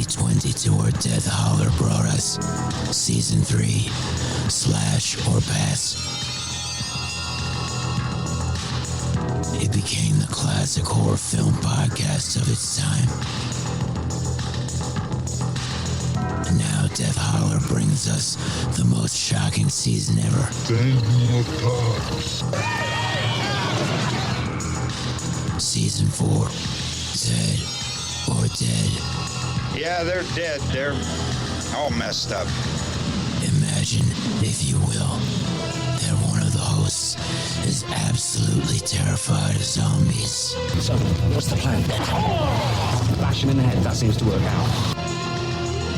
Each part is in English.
2022 where Death Holler brought us Season 3, Slash or Pass. It became the classic horror film podcast of its time. And now Death Holler brings us the most shocking season ever. Season 4, Dead or Dead. Yeah, they're dead. They're all messed up. Imagine, if you will, that one of the hosts is absolutely terrified of zombies. So, what's the plan? Bash him in the head, that seems to work out.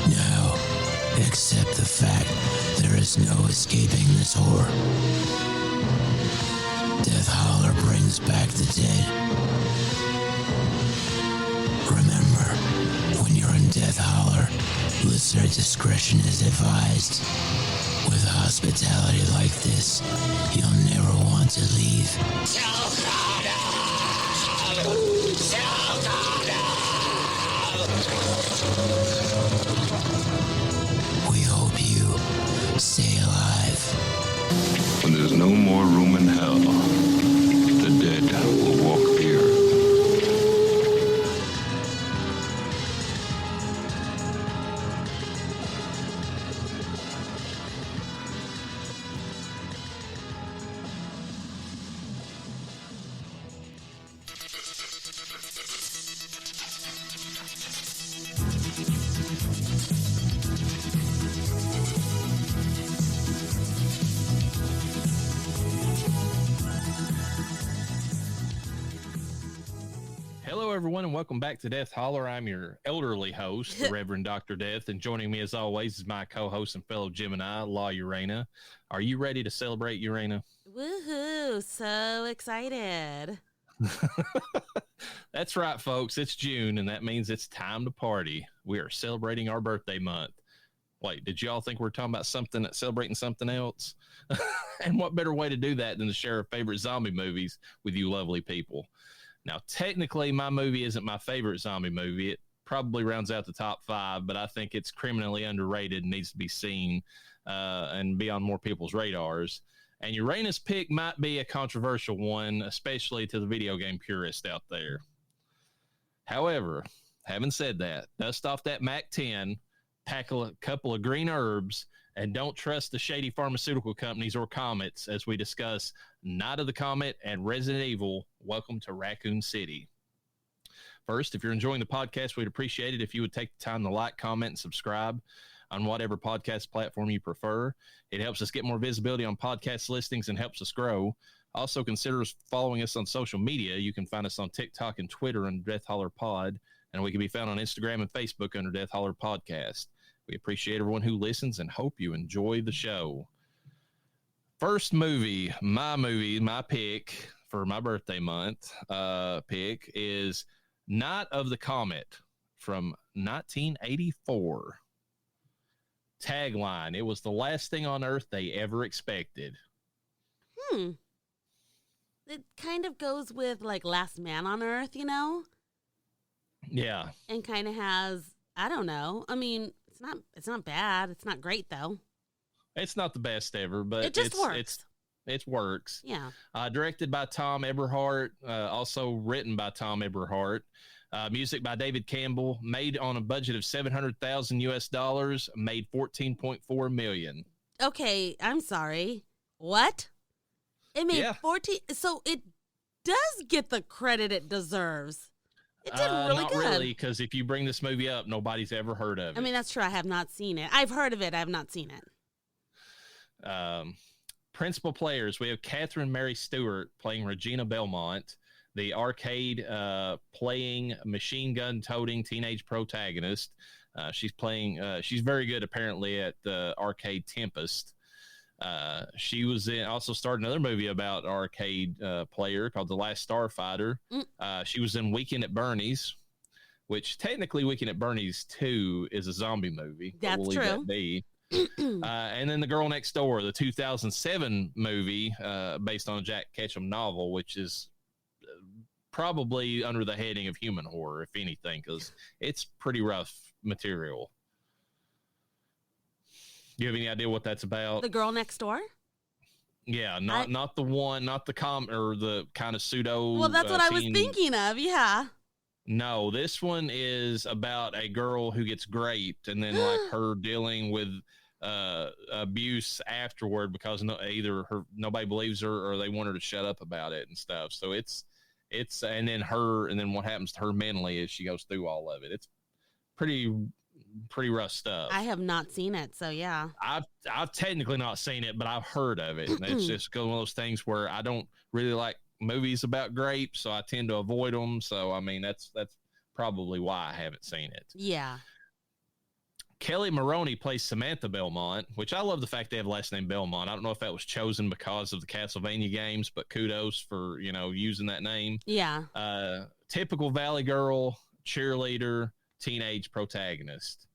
Now, accept the fact there is no escaping this horror. Death Holler brings back the dead. Remember, when you're in Death Holler, listener discretion is advised. With hospitality like this, you'll never want to leave. We hope you stay alive. When there's no more room in hell, the dead will walk here. Hello, everyone, and welcome back to Death Holler. I'm your elderly host, the Reverend Dr. Death, and joining me, as always, is my co-host and fellow Gemini, La Urana. Are you ready to celebrate, Urana? Woohoo! So excited. That's right, folks. It's June, and that means it's time to party. We are celebrating our birthday month. Wait, did y'all think we were talking about celebrating something else? And what better way to do that than to share our favorite zombie movies with you lovely people? Now, technically, my movie isn't my favorite zombie movie. It probably rounds out the top 5, but I think it's criminally underrated and needs to be seen and be on more people's radars. And Urana's pick might be a controversial one, especially to the video game purist out there. However, having said that, dust off that MAC-10, pack a couple of green herbs, and don't trust the shady pharmaceutical companies or Comets as we discuss Night of the Comet and Resident Evil. Welcome to Raccoon City. First, if you're enjoying the podcast, we'd appreciate it if you would take the time to like, comment, and subscribe on whatever podcast platform you prefer. It helps us get more visibility on podcast listings and helps us grow. Also, consider following us on social media. You can find us on TikTok and Twitter under Death Holler Pod, and we can be found on Instagram and Facebook under Death Holler Podcast. We appreciate everyone who listens and hope you enjoy the show. First movie, my pick for my birthday month pick is Night of the Comet from 1984. Tagline, it was the last thing on Earth they ever expected. It kind of goes with like Last Man on Earth, you know? Yeah. And kind of has, I don't know. I mean, it's not bad. It's not great though. It's not the best ever, but it just works. It works. Yeah. Directed by Tom Eberhardt, also written by Tom Eberhardt. Music by David Campbell, made on a budget of $700,000 US, made $14.4 million. Okay, I'm sorry. What? It made 14. So it does get the credit it deserves. It did really not good. Not really, because if you bring this movie up, nobody's ever heard of it. I mean, that's true. I have not seen it. I've heard of it. I have not seen it. Principal players, we have Catherine Mary Stewart playing Regina Belmont, the arcade playing machine gun toting teenage protagonist. She's very good apparently at the arcade Tempest. She was also starred another movie about arcade player called The Last Starfighter. She was in Weekend at Bernie's, which technically Weekend at Bernie's 2 is a zombie movie. That's we'll leave true. That be. And then The Girl Next Door, the 2007 movie based on a Jack Ketchum novel, which is probably under the heading of human horror, if anything, because it's pretty rough material. Do you have any idea what that's about? The Girl Next Door? Yeah, not the one, not the or the kind of pseudo. Well, that's what I was thinking of. Yeah. No, this one is about a girl who gets raped, and then like her dealing with abuse afterward because either nobody believes her or they want her to shut up about it and stuff. So it's and then what happens to her mentally as she goes through all of it. It's pretty rough stuff. I have not seen it, so yeah. I've technically not seen it, but I've heard of it. And it's just one of those things where I don't really like movies about grapes, so I tend to avoid them. So I mean, that's probably why I haven't seen it. Yeah. Kelly Maroney plays Samantha Belmont, which I love the fact they have last name Belmont. I don't know if that was chosen because of the Castlevania games, but kudos for, using that name. Yeah. Typical Valley girl, cheerleader, teenage protagonist.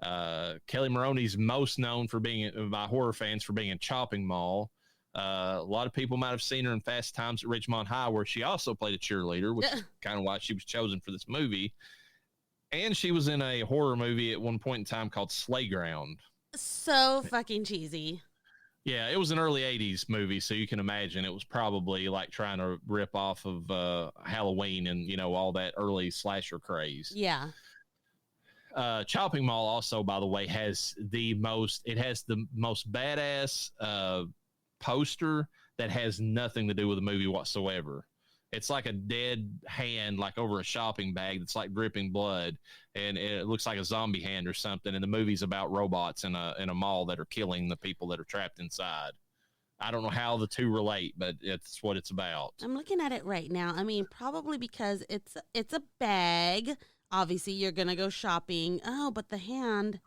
Kelly Maroney's most known for being by horror fans for being in Chopping Mall. A lot of people might have seen her in Fast Times at Ridgemont High, where she also played a cheerleader, which is kind of why she was chosen for this movie. And she was in a horror movie at one point in time called Slayground. So fucking cheesy. Yeah, it was an early 80s movie, so you can imagine it was probably like trying to rip off of Halloween and, all that early slasher craze. Yeah. Chopping Mall also, by the way, has the most badass poster that has nothing to do with the movie whatsoever. It's like a dead hand, like over a shopping bag that's like dripping blood, and it looks like a zombie hand or something. And the movie's about robots in a mall that are killing the people that are trapped inside. I don't know how the two relate, but it's what it's about. I'm looking at it right now. I mean, probably because it's a bag. Obviously, you're gonna go shopping. Oh, but the hand.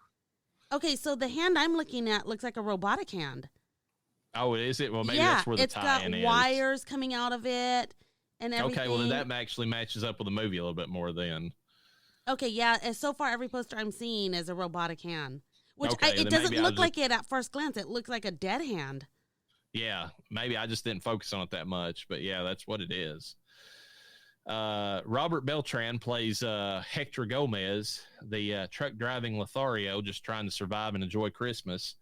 Okay, so the hand I'm looking at looks like a robotic hand. Oh, is it? Well, maybe that's where the tie-in is. It's got wires coming out of it. And everything. Okay, well, then that actually matches up with the movie a little bit more then. Okay, yeah. And so far, every poster I'm seeing is a robotic hand, which okay, it doesn't look like it at first glance. It looks like a dead hand. Yeah, maybe I just didn't focus on it that much, but yeah, that's what it is. Robert Beltran plays Hector Gomez, the truck driving Lothario, just trying to survive and enjoy Christmas.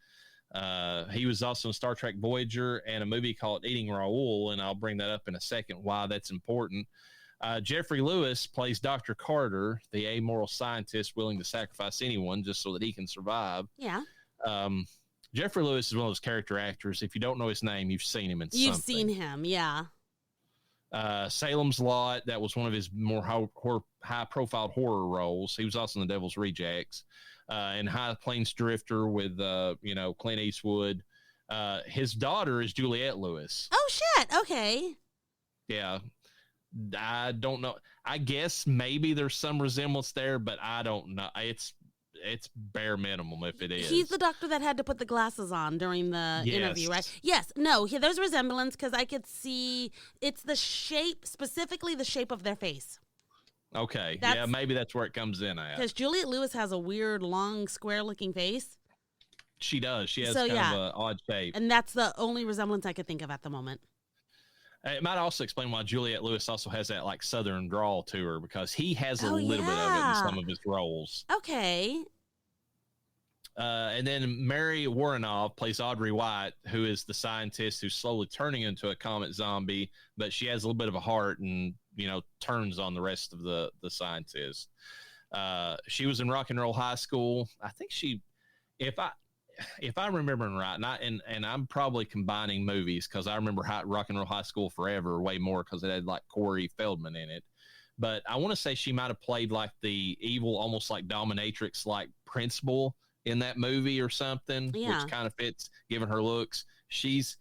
He was also in Star Trek Voyager and a movie called Eating Raoul, and I'll bring that up in a second why that's important. Jeffrey Lewis plays Dr. Carter, the amoral scientist willing to sacrifice anyone just so that he can survive. Yeah. Jeffrey Lewis is one of those character actors. If you don't know his name, you've seen him in something. You've seen him, yeah. Salem's Lot, that was one of his more high-profile horror roles. He was also in The Devil's Rejects. And High Plains Drifter with, Clint Eastwood. His daughter is Juliette Lewis. Oh, shit. Okay. Yeah. I don't know. I guess maybe there's some resemblance there, but I don't know. It's bare minimum if it is. He's the doctor that had to put the glasses on during the interview, right? Yes. No, there's resemblance because I could see it's the shape, specifically the shape of their face. Okay. Yeah, maybe that's where it comes in at. Because Juliette Lewis has a weird, long, square-looking face. She does. She has kind of an odd shape. And that's the only resemblance I could think of at the moment. It might also explain why Juliette Lewis also has that like Southern drawl to her, because he has a little bit of it in some of his roles. Okay. And then Mary Warrenov plays Audrey White, who is the scientist who's slowly turning into a comet zombie, but she has a little bit of a heart and, turns on the rest of the scientists. She was in Rock and Roll High School. I think if I'm remembering right, and I'm probably combining movies because I remember Rock and Roll High School forever way more because it had like Corey Feldman in it. But I want to say she might have played like the evil, almost like dominatrix, like principal in that movie or something, which kind of fits given her looks. She's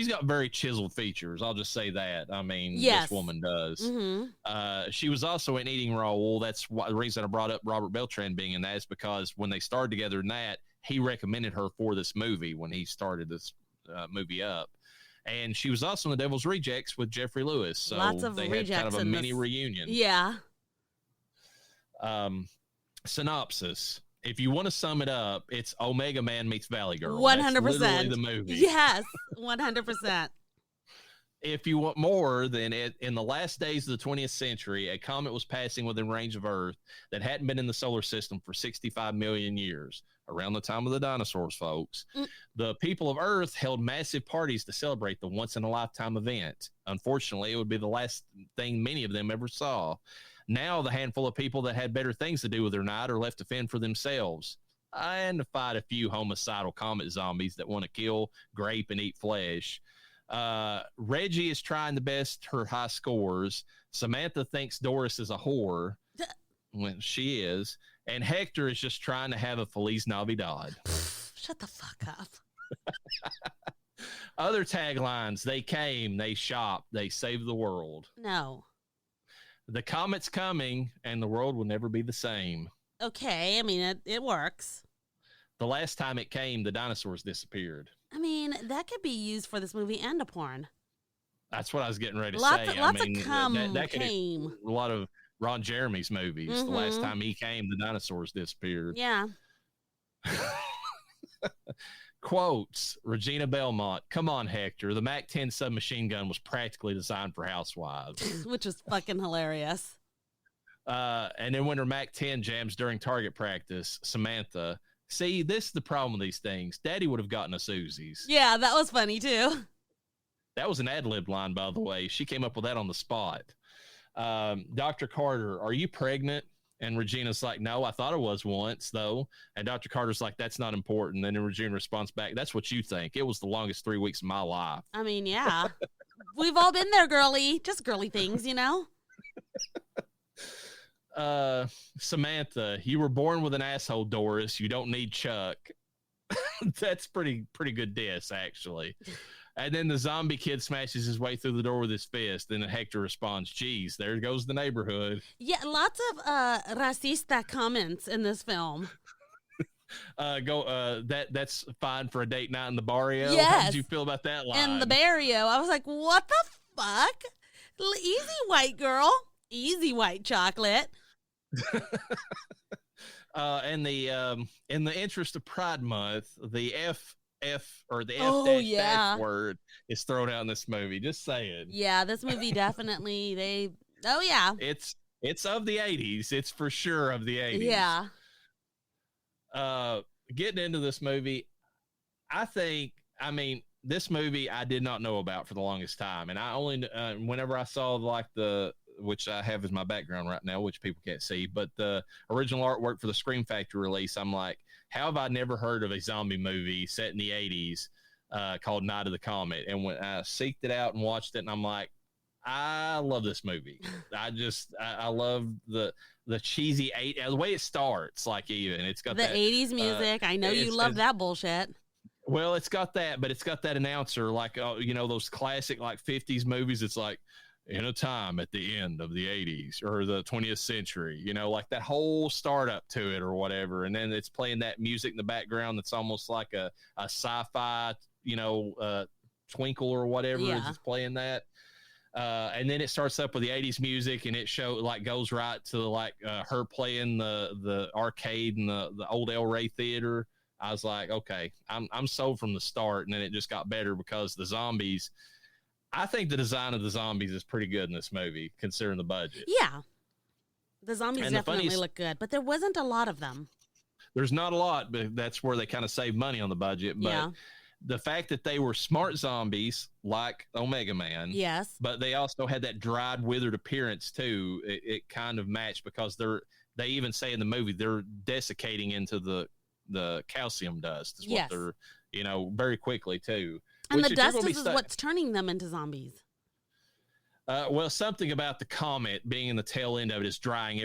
got very chiseled features. I'll just say that. I mean, this woman does. Mm-hmm. She was also in Eating Raoul. That's the reason I brought up Robert Beltran being in that is because when they started together in that, he recommended her for this movie when he started this movie up. And she was also in The Devil's Rejects with Jeffrey Lewis. So lots of they rejects had kind of a mini reunion. Yeah. Synopsis. If you want to sum it up, it's Omega Man meets Valley Girl. 100%. That's literally the movie. Yes, 100%. if you want more, then in the last days of the 20th century, a comet was passing within range of Earth that hadn't been in the solar system for 65 million years, around the time of the dinosaurs, folks. The people of Earth held massive parties to celebrate the once-in-a-lifetime event. Unfortunately, it would be the last thing many of them ever saw. Now, the handful of people that had better things to do with their night are left to fend for themselves and to fight a few homicidal comet zombies that want to kill, grape, and eat flesh. Reggie is trying the best her high scores. Samantha thinks Doris is a whore when she is, and Hector is just trying to have a Feliz Navidad. Shut the fuck up. Other taglines: they came, they shopped, they saved the world. No. The comet's coming, and the world will never be the same. Okay, I mean, it works. The last time it came, the dinosaurs disappeared. I mean, that could be used for this movie and a porn. That's what I was getting ready to say. Lots I mean, of come that could came. a lot of Ron Jeremy's movies. The last time he came, the dinosaurs disappeared. Yeah. Quotes: Regina Belmont, "Come on, Hector. The MAC-10 submachine gun was practically designed for housewives." Which is fucking hilarious. And then when her MAC-10 jams during target practice, Samantha, "See, this is the problem with these things. Daddy would have gotten us Uzis." Yeah, that was funny too. That was an ad-lib line, by the way. She came up with that on the spot. Dr. Carter, "Are you pregnant?" And Regina's like, "No, I thought I was once, though." And Dr. Carter's like, "That's not important." And then Regina responds back, "That's what you think. It was the longest 3 weeks of my life." I mean, yeah. We've all been there, girly. Just girly things, you know? Samantha, "You were born with an asshole, Doris. You don't need Chuck." That's pretty good diss, actually. And then the zombie kid smashes his way through the door with his fist. And Hector responds, "Geez, there goes the neighborhood." Yeah, lots of racista comments in this film. That's fine for a date night in the barrio. Yes. How did you feel about that line? In the barrio, I was like, what the fuck? Easy, white girl. Easy, white chocolate. And in the interest of Pride Month, the F or the F word is thrown out in this movie. Just saying. Yeah, this movie definitely it's of the 80s. It's for sure of the 80s. Yeah. Getting into this movie, this movie I did not know about for the longest time, and I only whenever I saw which I have as my background right now, which people can't see, but the original artwork for the Scream Factory release, I'm like, how have I never heard of a zombie movie set in the 80s called Night of the Comet? And when I seeked it out and watched it, and I'm like, I love this movie. I love the cheesy the way it starts, like even it's got the 80s music. I know you love that bullshit. Well, it's got that, but it's got that announcer, like, those classic, like, 50s movies. It's like, "In a time at the end of the 80s or the 20th century," like that whole startup to it or whatever. And then it's playing that music in the background that's almost like a sci-fi, twinkle or whatever. Yeah. It's playing that. And then it starts up with the 80s music, and it goes right to her playing the arcade in the old El Rey Theater. I was like, okay, I'm sold from the start. And then it just got better because the zombies, I think the design of the zombies is pretty good in this movie, considering the budget. Yeah. The zombies definitely look good, but there wasn't a lot of them. There's not a lot, but that's where they kind of save money on the budget. But the fact that they were smart zombies like Omega Man, yes, but they also had that dried, withered appearance too, it kind of matched because they even say in the movie they're desiccating into the calcium dust. Is what they're, very quickly too. And the dust is what's turning them into zombies. Well, something about the comet being in the tail end of it is drying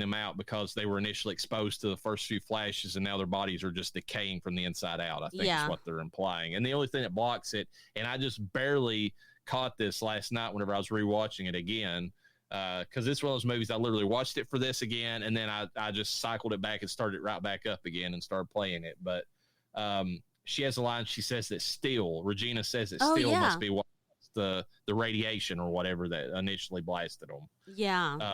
them out because they were initially exposed to the first few flashes, and now their bodies are just decaying from the inside out, I think is what they're implying. And the only thing that blocks it, and I just barely caught this last night whenever I was rewatching it again, because it's one of those movies I literally watched it for this again, and then I just cycled it back and started right back up again and started playing it. But she has a line, she says that Regina says that must be what the radiation or whatever that initially blasted them. Yeah.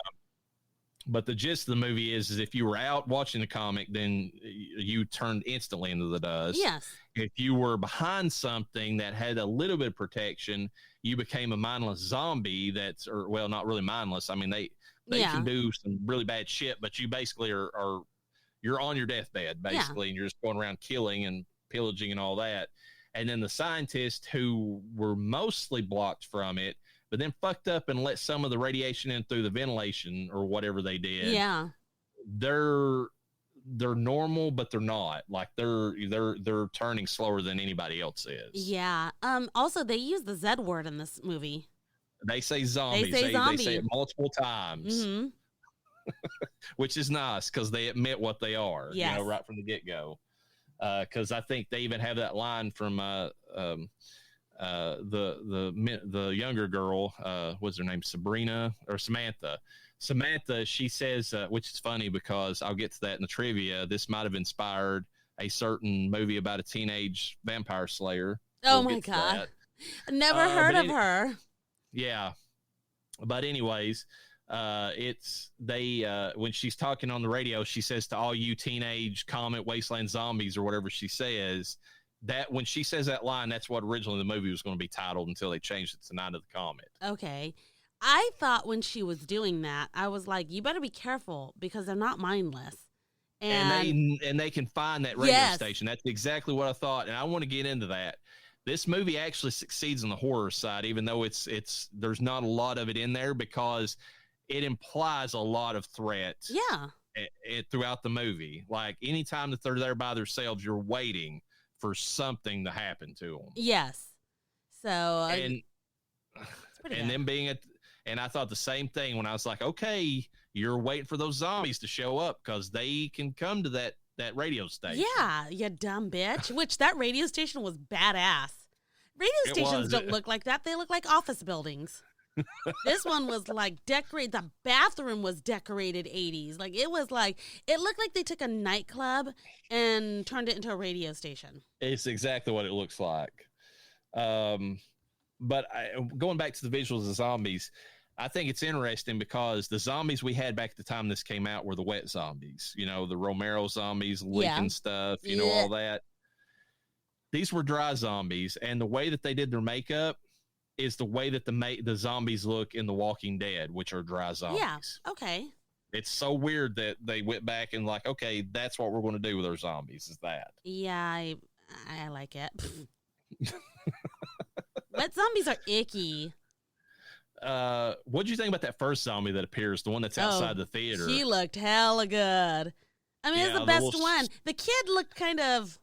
But the gist of the movie is if you were out watching the comic, then you turned instantly into the dust. Yes. If you were behind something that had a little bit of protection, you became a mindless zombie. Well, not really mindless. I mean, they can do some really bad shit, but you basically you're on your deathbed basically, and you're just going around killing and pillaging and all that. And then the scientists who were mostly blocked from it, but then fucked up and let some of the radiation in through the ventilation or whatever they did. Yeah. They're normal, but they're not. Like they're turning slower than anybody else is. Yeah. Also, they use the Z word in this movie. They say zombies. They say it multiple times, which is nice because they admit what they are. Yes. Right from the get go. Because I think they even have that line from the younger girl, what's her name, Samantha. She says, which is funny because I'll get to that in the trivia. This might have inspired a certain movie about a teenage vampire slayer. Oh my God. Never heard of her. Yeah. But anyways, when she's talking on the radio, she says to all you teenage Comet Wasteland zombies or whatever she says, that when she says that line, that's what originally the movie was going to be titled until they changed it to Night of the Comet. Okay. I thought when she was doing that, I was like, you better be careful because they're not mindless. And they can find that radio station. That's exactly what I thought. And I want to get into that. This movie actually succeeds on the horror side, even though there's not a lot of it in there because it implies a lot of threat. Yeah. Throughout the movie. Like anytime that they're there by themselves, you're waiting for something to happen to them. Yes. So and them being and I thought the same thing when I was like, okay, you're waiting for those zombies to show up because they can come to that radio station. Yeah, you dumb bitch. Which that radio station was badass. Radio stations don't look like that. They look like office buildings. This one was like decorated. The bathroom was decorated 80s. Like it looked like they took a nightclub and turned it into a radio station. It's exactly what it looks like. But going back to the visuals of the zombies, I think it's interesting because the zombies we had back at the time this came out were the wet zombies. The Romero zombies, licking stuff, all that. These were dry zombies, and the way that they did their makeup is the way that the zombies look in The Walking Dead, which are dry zombies. Yeah, okay. It's so weird that they went back and like, okay, that's what we're going to do with our zombies is that. Yeah, I like it. Wet zombies are icky. What'd you think about that first zombie that appears, the one that's outside the theater? He looked hella good. I mean, it's the best one. The kid looked kind of...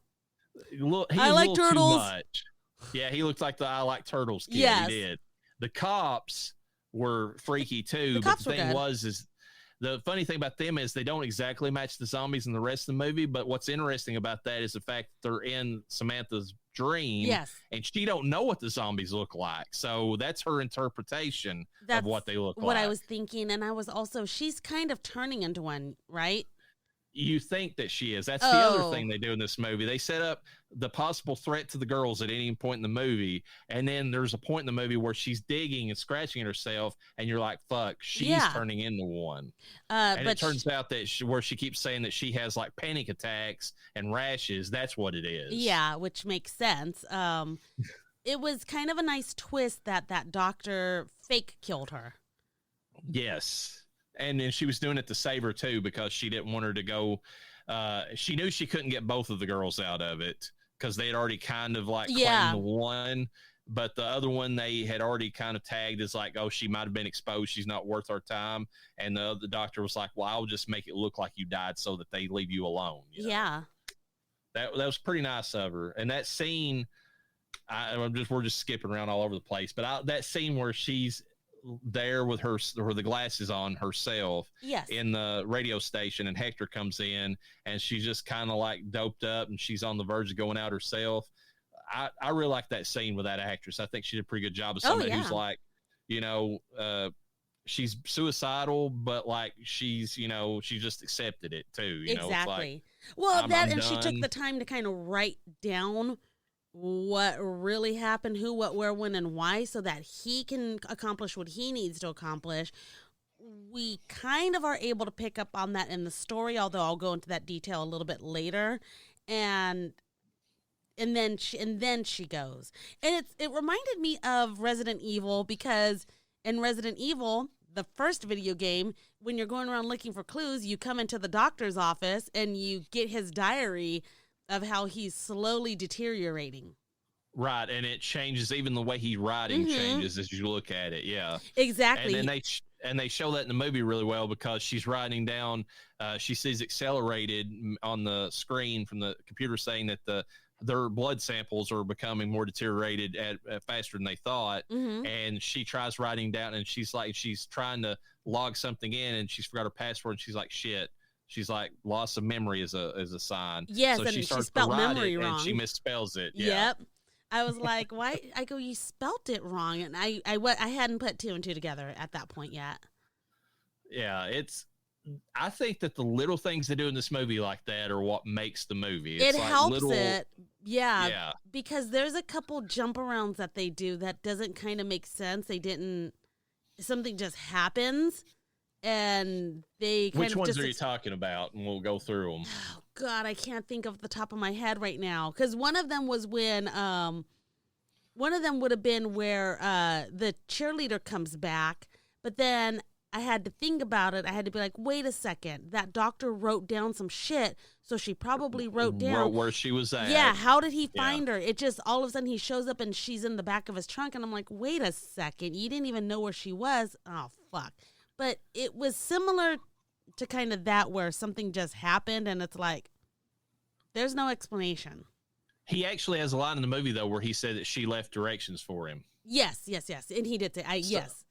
I like turtles. Too much. Yeah, he looked like the I like turtles kid. Yes. He did. The cops were freaky too. But the thing is the funny thing about them is they don't exactly match the zombies in the rest of the movie. But what's interesting about that is the fact that they're in Samantha's dream. Yes. And she don't know what the zombies look like. So that's her interpretation of what they look like. What I was thinking. And I was also, she's kind of turning into one, right? You think that she is. That's the other thing they do in this movie. They set up the possible threat to the girls at any point in the movie. And then there's a point in the movie where she's digging and scratching at herself. And you're like, fuck, she's turning into one. And it turns out that where she keeps saying that she has like panic attacks and rashes. That's what it is. Yeah, which makes sense. It was kind of a nice twist that doctor fake killed her. Yes. And then she was doing it to save her, too, because she didn't want her to go. She knew she couldn't get both of the girls out of it because they had already kind of like claimed the one. But the other one, they had already kind of tagged as like, oh, she might have been exposed. She's not worth our time. And the doctor was like, well, I'll just make it look like you died so that they leave you alone. Yeah. That was pretty nice of her. And that scene, we're just skipping around all over the place. But that scene where she's there with the glasses on herself in the radio station, and Hector comes in and she's just kind of like doped up and she's on the verge of going out herself. I really like that scene with that actress. I think she did a pretty good job of somebody who's like, she's suicidal, but like she just accepted it too. Exactly. It's like, she took the time to kind of write down what really happened, who, what, where, when, and why, so that he can accomplish what he needs to accomplish we kind of are able to pick up on that in the story, although I'll go into that detail a little bit later. And then she goes. And it reminded me of Resident Evil, because in Resident Evil, the first video game, when you're going around looking for clues, you come into the doctor's office and you get his diary of how he's slowly deteriorating. Right, and it changes. Even the way he's writing changes as you look at it. Yeah, exactly. And then they show that in the movie really well, because she's writing down. She sees accelerated on the screen from the computer, saying that their blood samples are becoming more deteriorated at faster than they thought. And she tries writing down, and she's trying to log something in, and she's forgot her password, and she's like, shit. She's like, loss of memory is a sign. Yes, so and she starts spelled to write memory it, wrong. And she misspells it. Yeah. Yep. I was like, why? I go, you spelt it wrong. And I hadn't put two and two together at that point yet. Yeah, I think that the little things they do in this movie like that are what makes the movie. It helps it. Yeah. Because there's a couple jump arounds that they do that doesn't kind of make sense. Something just happens. And they kind Which of ones are you talking about? And we'll go through them. Oh, God, I can't think of the top of my head right now. Because one of them was when, one of them would have been where the cheerleader comes back. But then I had to think about it. I had to be like, wait a second. That doctor wrote down some shit. So she probably wrote down where she was at. Yeah, how did he find her? It just, all of a sudden he shows up and she's in the back of his trunk. And I'm like, wait a second. You didn't even know where she was? Oh, fuck. But it was similar to kind of that, where something just happened and it's like, there's no explanation. He actually has a line in the movie, though, where he said that she left directions for him. Yes. And he did say, yes.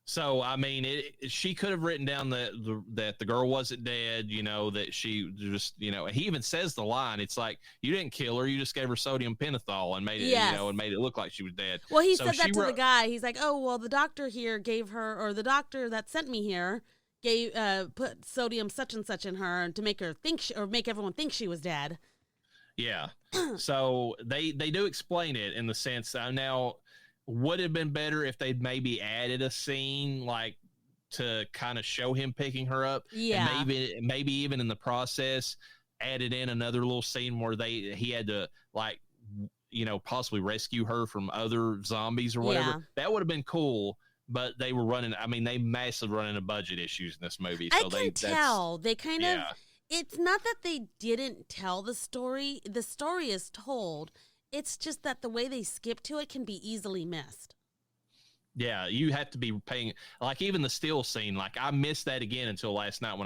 So, I mean, she could have written down that the girl wasn't dead, that she just, he even says the line. It's like, you didn't kill her. You just gave her sodium pentothal and made it, and made it look like she was dead. Well, he said that to the guy. He's like, oh, well, the doctor here gave her, or the doctor that sent me here put sodium such and such in her to make her think, or make everyone think she was dead. Yeah. So they do explain it in the sense that now, would have been better if they'd maybe added a scene like to kind of show him picking her up. Yeah. And maybe even in the process added in another little scene where he had to possibly rescue her from other zombies or whatever. Yeah. That would have been cool. But they were they massively run into budget issues in this movie. So I can tell. They kind of, it's not that they didn't tell the story. The story is told. It's just that the way they skip to it can be easily missed. Yeah, you have to be paying, like even the still scene, like I missed that again until last night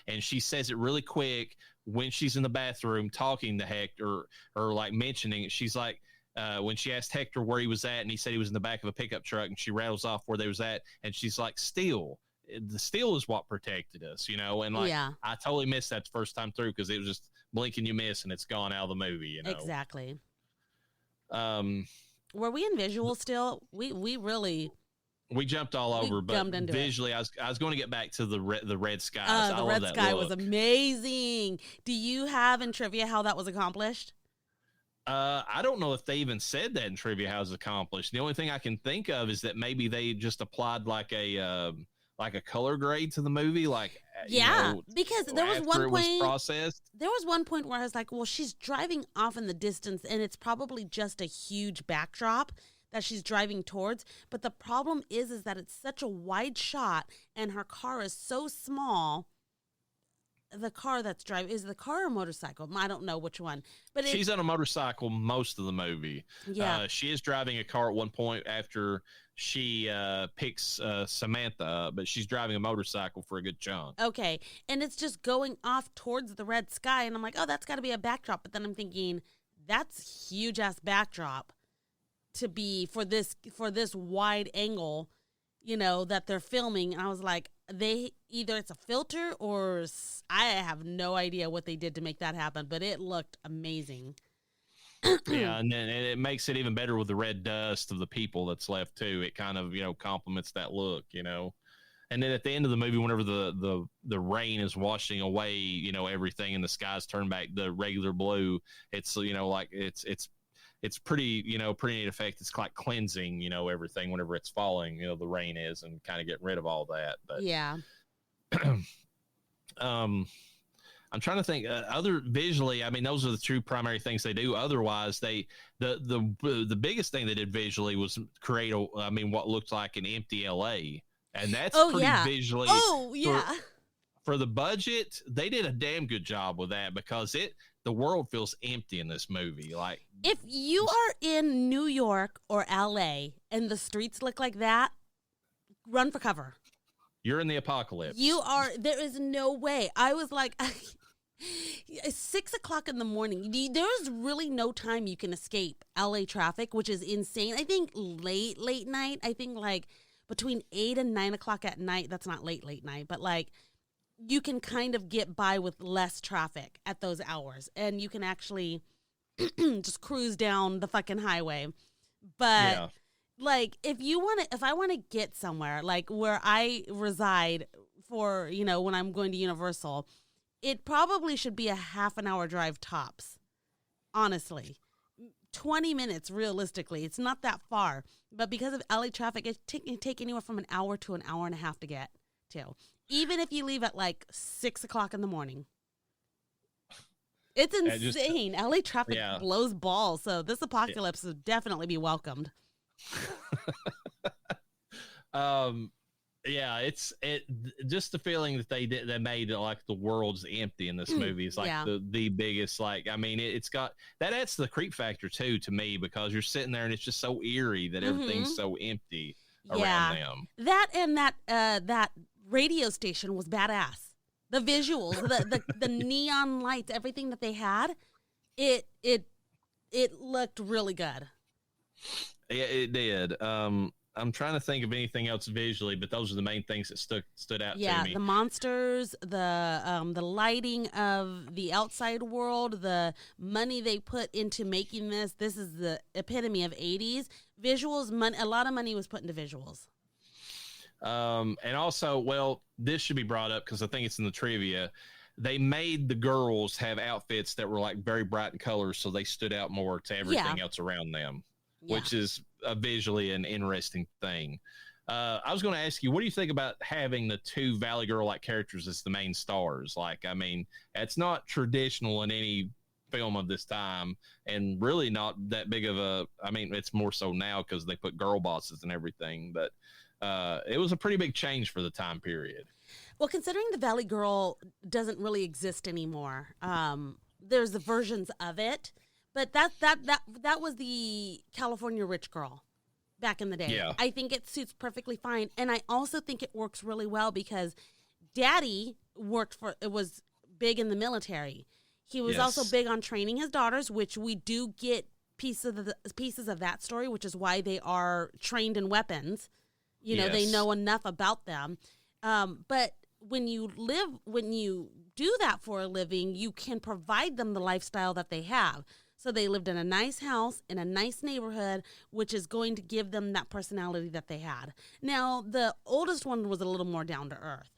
and she says it really quick when she's in the bathroom talking to Hector or like mentioning it. She's like, when she asked Hector where he was at and he said he was in the back of a pickup truck and she rattles off where they was at and she's like, steel. The steel is what protected us, and like, I totally missed that the first time through because it was just blinking you miss and it's gone out of the movie, Exactly. Were we in visual still? We really jumped all over, but visually, I was going to get back to the red skies. The red sky was amazing. Do you have in trivia how that was accomplished? I don't know if they even said that in trivia how it was accomplished. The only thing I can think of is that maybe they just applied like a color grade to the movie, because there was one point processed. There was one point where I was like, well, she's driving off in the distance and it's probably just a huge backdrop that she's driving towards, but the problem is that it's such a wide shot and her car is so small. The car that's driving, is the car or motorcycle? I don't know which one, but she's on a motorcycle most of the movie. Yeah, she is driving a car at one point after she picks Samantha up, but she's driving a motorcycle for a good chunk. Okay, and it's just going off towards the red sky, and I'm like, oh, that's got to be a backdrop. But then I'm thinking, that's huge ass backdrop to be for this wide angle, that they're filming. And I was like, either it's a filter or I have no idea what they did to make that happen, but it looked amazing. Yeah, and then it makes it even better with the red dust of the people that's left too. It kind of complements that look, And then at the end of the movie, whenever the rain is washing away, everything and the skies turn back the regular blue, it's like it's it's pretty neat effect. It's like cleansing, everything whenever it's falling, the rain is, and kind of getting rid of all that. But yeah. I'm trying to think other visually. I mean, those are the two primary things they do. Otherwise, the biggest thing they did visually was create what looked like an empty LA, and that's pretty visually. Oh yeah. For the budget, they did a damn good job with that because the world feels empty in this movie. Like, if you are in New York or LA and the streets look like that, run for cover. You're in the apocalypse. There is no way. I was like, 6 o'clock in the morning. There's really no time you can escape LA traffic, which is insane. I think late night. I think like between 8 and 9 o'clock at night. That's not late night, but like you can kind of get by with less traffic at those hours, and you can actually just cruise down the fucking highway. But like, if I want to get somewhere, like where I reside for, when I'm going to Universal, it probably should be a half an hour drive tops. Honestly, 20 minutes, realistically, it's not that far, but because of LA traffic, it can take anywhere from an hour to an hour and a half to get to, even if you leave at like 6 o'clock in the morning. It's insane. LA traffic blows balls. So this apocalypse would definitely be welcomed. It's just the feeling that they made like the world's empty in this movie is like the biggest, like, I mean, it's got that adds to the creep factor too to me, because you're sitting there and it's just so eerie that everything's so empty around them. That and that radio station was badass. The visuals, the neon lights, everything that they had, it looked really good. Yeah, it did. I'm trying to think of anything else visually, but those are the main things that stood out to me. Yeah, the monsters, the lighting of the outside world, the money they put into making this. This is the epitome of 80s visuals. A lot of money was put into visuals. And also, well, this should be brought up because I think it's in the trivia. They made the girls have outfits that were like very bright in colors, so they stood out more to everything else around them, which is visually an interesting thing. I was going to ask you, what do you think about having the two Valley Girl-like characters as the main stars? Like, I mean, it's not traditional in any film of this time, and really not that big of a, I mean, it's more so now because they put girl bosses and everything, but it was a pretty big change for the time period. Well, considering the Valley Girl doesn't really exist anymore, there's the versions of it, but that was the California rich girl back in the day. Yeah. I think it suits perfectly fine, and I also think it works really well because Daddy was big in the military. He was also big on training his daughters, which we do get pieces of that story, which is why they are trained in weapons. They know enough about them. But when you do that for a living, you can provide them the lifestyle that they have. So they lived in a nice house in a nice neighborhood, which is going to give them that personality that they had. Now, the oldest one was a little more down to earth.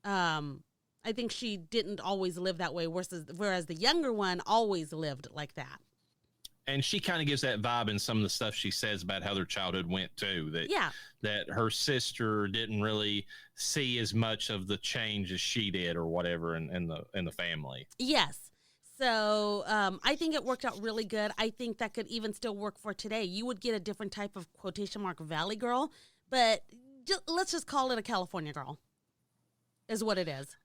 I think she didn't always live that way, whereas the younger one always lived like that. And she kind of gives that vibe in some of the stuff she says about how their childhood went too. That her sister didn't really see as much of the change as she did, or whatever, in the family. Yes. So I think it worked out really good. I think that could even still work for today. You would get a different type of quotation mark Valley Girl, but let's just call it a California girl, is what it is.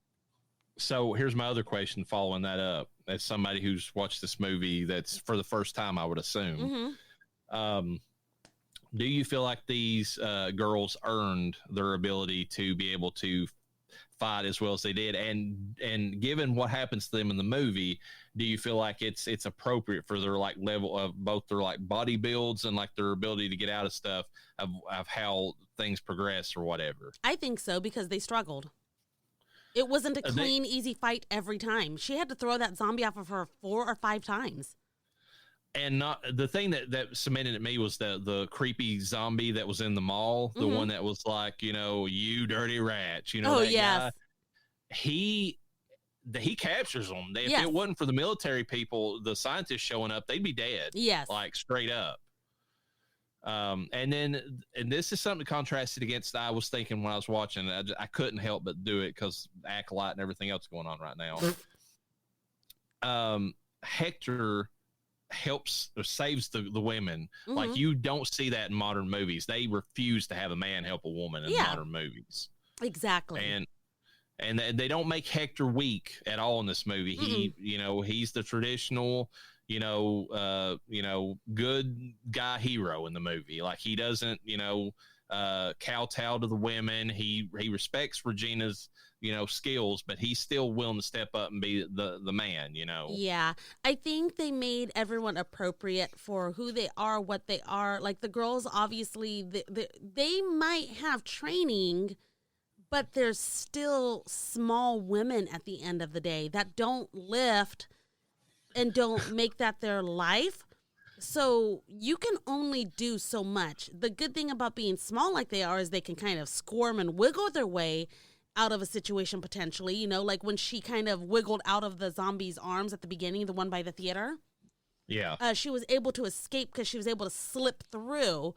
So here's my other question following that up. As somebody who's watched this movie that's for the first time, I would assume, do you feel like these girls earned their ability to be able to fight as well as they did? And given what happens to them in the movie, do you feel like it's appropriate for their like level of both their like body builds and like their ability to get out of stuff of how things progress or whatever? I think so, because they struggled. It wasn't a clean, easy fight every time. She had to throw that zombie off of her 4 or 5 times. And not the thing that cemented at me was the creepy zombie that was in the mall, the one that was like, you dirty rat, Oh, yes. Guy. he captures them. If Yes. it wasn't for the military people, the scientists showing up, they'd be dead. Yes. Like straight up. And this is something contrasted against. I was thinking when I was watching, I couldn't help but do it because Acolyte and everything else going on right now. Hector helps or saves the women. Mhm. Like you don't see that in modern movies. They refuse to have a man help a woman in modern movies. Exactly. And they don't make Hector weak at all in this movie. He, he's the traditional, good guy hero in the movie. Like he doesn't, kowtow to the women. He respects Regina's, skills, but he's still willing to step up and be the man, Yeah, I think they made everyone appropriate for who they are, what they are. Like the girls, obviously, they might have training, but there's still small women at the end of the day that don't lift and don't make that their life. So you can only do so much. The good thing about being small like they are is they can kind of squirm and wiggle their way out of a situation potentially, like when she kind of wiggled out of the zombie's arms at the beginning, the one by the theater. Yeah. She was able to escape because she was able to slip through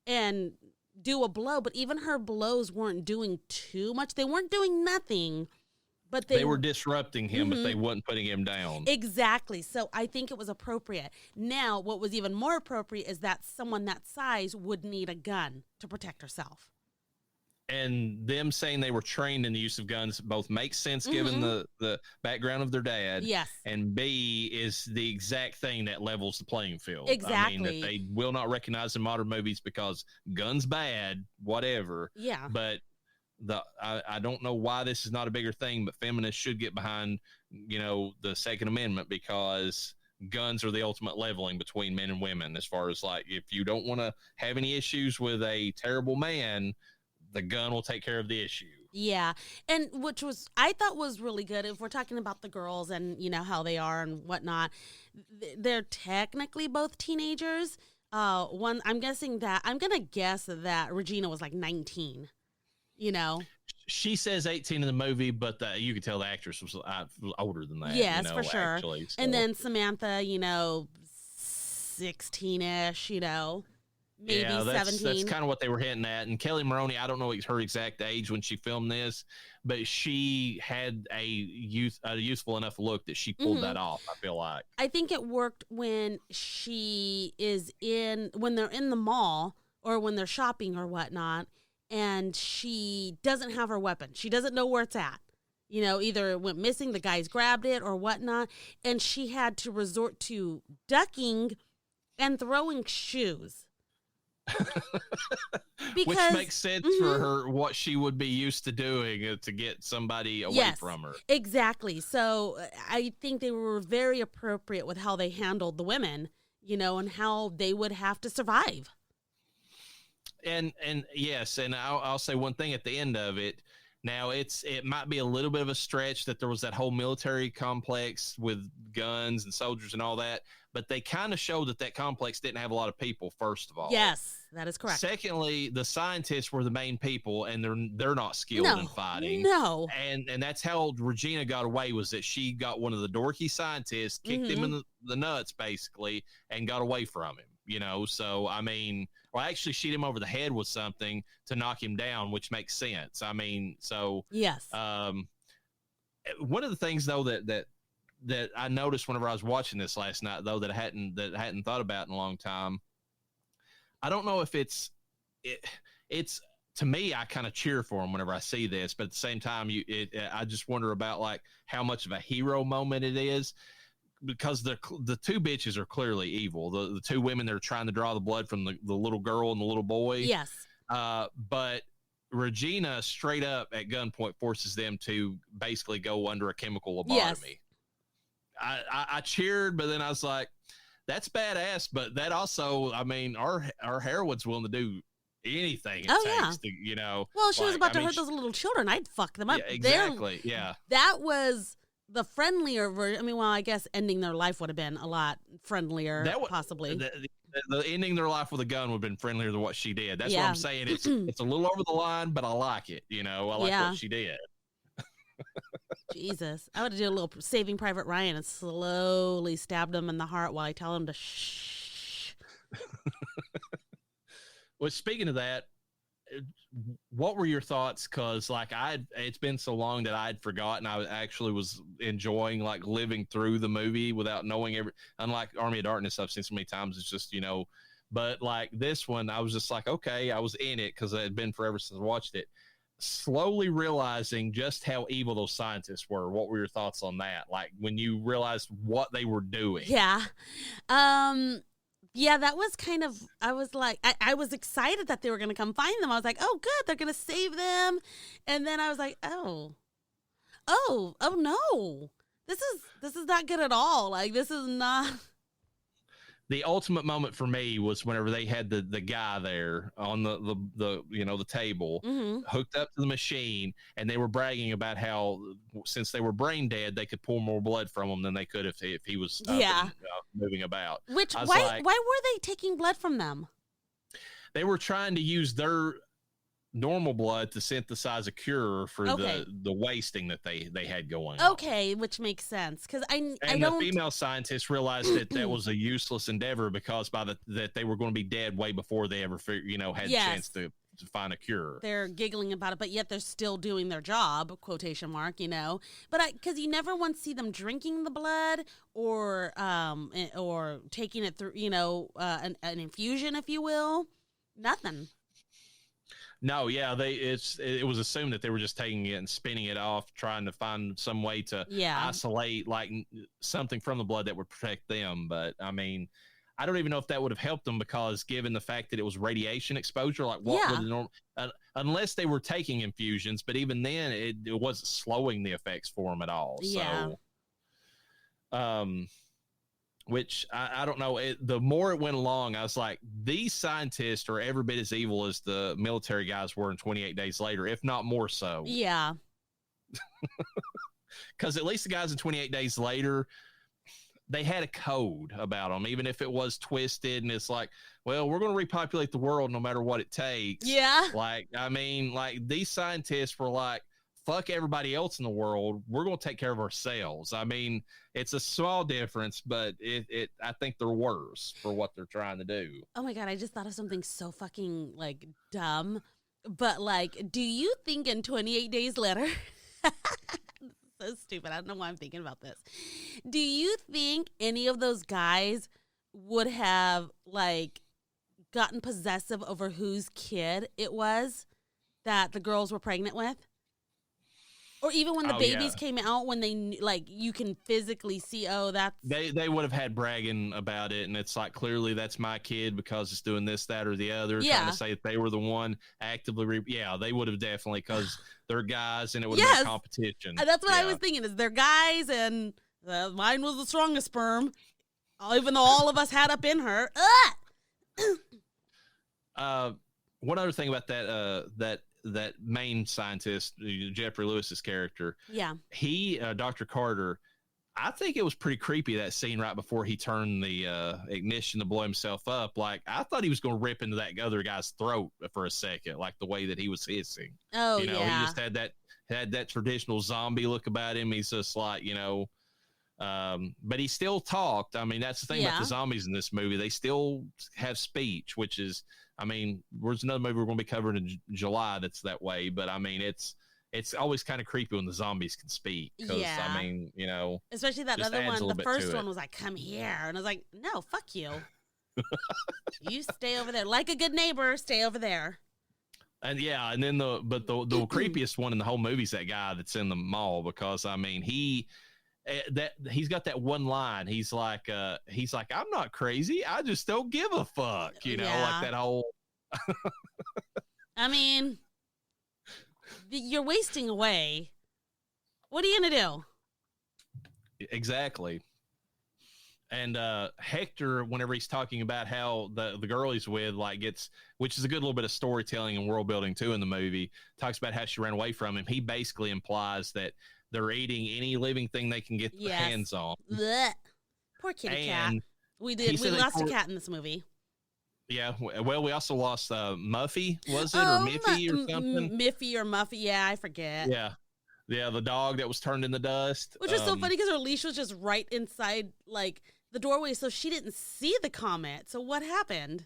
and do a blow, but even her blows weren't doing too much. They weren't doing nothing, but they were disrupting him, but they wasn't putting him down. Exactly. So I think it was appropriate. Now, what was even more appropriate is that someone that size would need a gun to protect herself. And them saying they were trained in the use of guns both makes sense given the background of their dad. Yes. And B is the exact thing that levels the playing field. Exactly. I mean, that they will not recognize in modern movies because guns bad, whatever. Yeah. But I don't know why this is not a bigger thing, but feminists should get behind, the Second Amendment because guns are the ultimate leveling between men and women. As far as like, if you don't want to have any issues with a terrible man, the gun will take care of the issue. Yeah. And which I thought was really good. If we're talking about the girls and, how they are and whatnot, they're technically both teenagers. I'm going to guess that Regina was like 19, She says 18 in the movie, but you could tell the actress was older than that. Yes, for sure. Actually, so. And then Samantha, 16-ish, maybe 17. That's kind of what they were hitting at. And Kelly Maroney, I don't know her exact age when she filmed this, but she had a youthful enough look that she pulled that off, I feel like. I think it worked when when they're in the mall or when they're shopping or whatnot, and she doesn't have her weapon. She doesn't know where it's at. Either it went missing, the guys grabbed it or whatnot, and she had to resort to ducking and throwing shoes. Which makes sense for her, what she would be used to doing to get somebody away from her. Exactly. So I think they were very appropriate with how they handled the women, and how they would have to survive. And yes, and I'll say one thing at the end of it. Now it might be a little bit of a stretch that there was that whole military complex with guns and soldiers and all that, but they kind of showed that complex didn't have a lot of people. First of all, yes, that is correct. Secondly, the scientists were the main people, and they're not skilled in fighting. No, and that's how Regina got away, was that she got one of the dorky scientists, kicked him in the nuts basically, and got away from him. So I mean. Well, actually, shoot him over the head with something to knock him down, which makes sense. I mean, so yes. One of the things though that I noticed whenever I was watching this last night, though, that I hadn't thought about in a long time. I don't know if it's to me, I kind of cheer for him whenever I see this, but at the same time, I just wonder about like how much of a hero moment it is. Because the two bitches are clearly evil. The two women that are trying to draw the blood from the little girl and the little boy. Yes. But Regina straight up at gunpoint forces them to basically go under a chemical lobotomy. Yes. I cheered, but then I was like, that's badass. But that also, I mean, our heroine's willing to do anything it takes to, Well, she was about to hurt those little children. I'd fuck them up. Yeah, exactly. Yeah. That was the friendlier version. I mean, well, I guess ending their life would have been a lot friendlier, possibly. The ending their life with a gun would have been friendlier than what she did. That's what I'm saying. It's a little over the line, but I like it. I like what she did. Jesus. I would do a little Saving Private Ryan and slowly stabbed him in the heart while I tell him to shh. Well, speaking of that, what were your thoughts? Because it's been so long that I'd forgotten. I actually was enjoying like living through the movie without knowing unlike Army of Darkness, I've seen so many times. It's just, but like this one, I was just like, okay, I was in it because it had been forever since I watched it. Slowly realizing just how evil those scientists were. What were your thoughts on that? Like when you realized what they were doing? Yeah. Yeah, that was kind of, I was like, I was excited that they were going to come find them. I was like, oh, good, they're going to save them. And then I was like, oh no, this is not good at all. Like, this is not. The ultimate moment for me was whenever they had the guy there on the table, hooked up to the machine, and they were bragging about how since they were brain dead, they could pull more blood from him than they could if he was moving about. Which why were they taking blood from them? They were trying to use their normal blood to synthesize a cure for the wasting that they had going on. Okay, which makes sense because the female scientists realized that was a useless endeavor because that they were going to be dead way before they ever had a chance to find a cure. They're giggling about it, but yet they're still doing their job, quotation mark, But because you never once see them drinking the blood or taking it through, an infusion, if you will. Nothing. No, yeah, it was assumed that they were just taking it and spinning it off, trying to find some way to isolate like something from the blood that would protect them. But I mean, I don't even know if that would have helped them because given the fact that it was radiation exposure, like what would the normal, unless they were taking infusions, but even then it wasn't slowing the effects for them at all. Yeah. So, which I don't know. The more it went along, I was like, these scientists are every bit as evil as the military guys were in 28 Days Later, if not more so. Yeah. Because at least the guys in 28 Days Later, they had a code about them, even if it was twisted. And it's like, well, we're going to repopulate the world no matter what it takes. Yeah. Like, I mean, like these scientists were like, fuck everybody else in the world. We're going to take care of ourselves. I mean, it's a small difference, but I think they're worse for what they're trying to do. Oh my God. I just thought of something so fucking like dumb, but like, do you think in 28 Days Later, so stupid. I don't know why I'm thinking about this. Do you think any of those guys would have like gotten possessive over whose kid it was that the girls were pregnant with? Or even when the babies came out, when they like you can physically see, that's they would have had bragging about it, and it's like clearly that's my kid because it's doing this, that, or the other. Trying to say that they were the one actively. They would have definitely because they're guys, and it would have been competition. That's what I was thinking. Is they're guys, and mine was the strongest sperm, even though all of us had up in her. One other thing about that main scientist, Jeffrey Lewis's character. Yeah. He, Dr. Carter, I think it was pretty creepy, that scene right before he turned the ignition to blow himself up. Like, I thought he was going to rip into that other guy's throat for a second, like the way that he was hissing. Oh, he just had that traditional zombie look about him. He's just like, but he still talked. I mean, that's the thing about the zombies in this movie. They still have speech, which is, I mean, there's another movie we're going to be covering in July that's that way. But I mean, it's always kind of creepy when the zombies can speak. Yeah. I mean, especially that other one. The first one was like, "Come here," and I was like, "No, fuck you. You stay over there, like a good neighbor. Stay over there." And and then the creepiest one in the whole movie is that guy that's in the mall, because I mean he's got that one line. He's like, I'm not crazy. I just don't give a fuck. Like that whole. I mean, you're wasting away. What are you gonna do? Exactly. And Hector, whenever he's talking about how the girl he's with which is a good little bit of storytelling and world building too in the movie, talks about how she ran away from him. He basically implies that they're eating any living thing they can get their hands on. Blech. Poor kitty cat. We lost a cat in this movie. Yeah. Well, we also lost Muffy, was it? Or Miffy or something? Miffy or Muffy. Yeah, I forget. Yeah. Yeah, the dog that was turned into dust. Which was so funny because her leash was just right inside, like, the doorway, so she didn't see the comet. So what happened?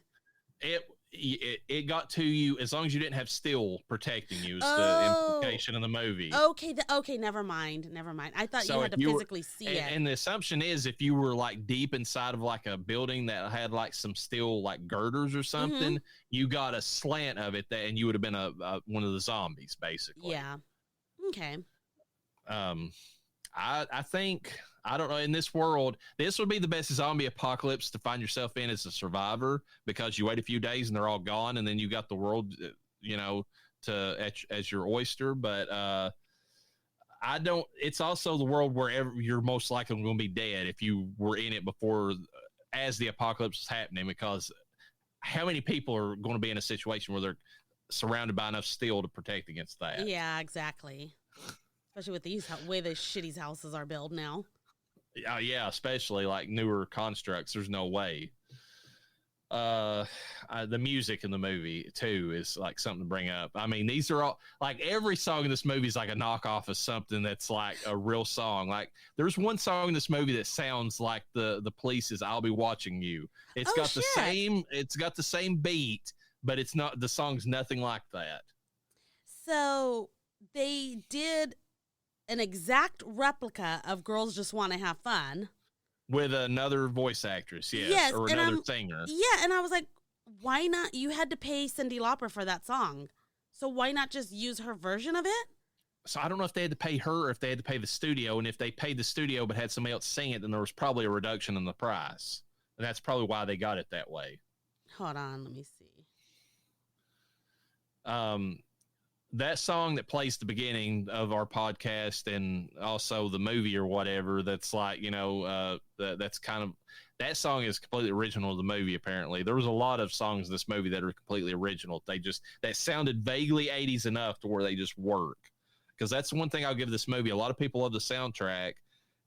It got to you as long as you didn't have steel protecting you. Is the implication in the movie. Okay, never mind. I thought you had to physically see it. And the assumption is if you were like deep inside of like a building that had like some steel like girders or something, you got a slant of it and you would have been one of the zombies basically. Yeah. Okay. I think, I don't know, in this world, this would be the best zombie apocalypse to find yourself in as a survivor, because you wait a few days and they're all gone, and then you got the world, as your oyster. But it's also the world where you're most likely going to be dead if you were in it before, as the apocalypse was happening, because how many people are going to be in a situation where they're surrounded by enough steel to protect against that? Yeah, exactly. Especially with the way the shitty houses are built now. Yeah, especially like newer constructs. There's no way. The music in the movie too is like something to bring up. I mean, these are all like, every song in this movie is like a knockoff of something that's like a real song. Like there's one song in this movie that sounds like the Police's "I'll Be Watching You." It's got the same beat, but it's not, the song's nothing like that. So they did an exact replica of Girls Just Want to Have Fun with another voice actress, yes, or another singer. Yeah, and I was like, why not? You had to pay Cyndi Lauper for that song, so why not just use her version of it? So I don't know if they had to pay her or if they had to pay the studio, and if they paid the studio but had somebody else sing it, then there was probably a reduction in the price, and that's probably why they got it that way. Hold on, let me see. That song that plays at the beginning of our podcast and also the movie or whatever, that's like, that's kind of, that song is completely original to the movie. Apparently there was a lot of songs in this movie that are completely original. That sounded vaguely 80s enough to where they just work. Because that's one thing I'll give this movie. A lot of people love the soundtrack,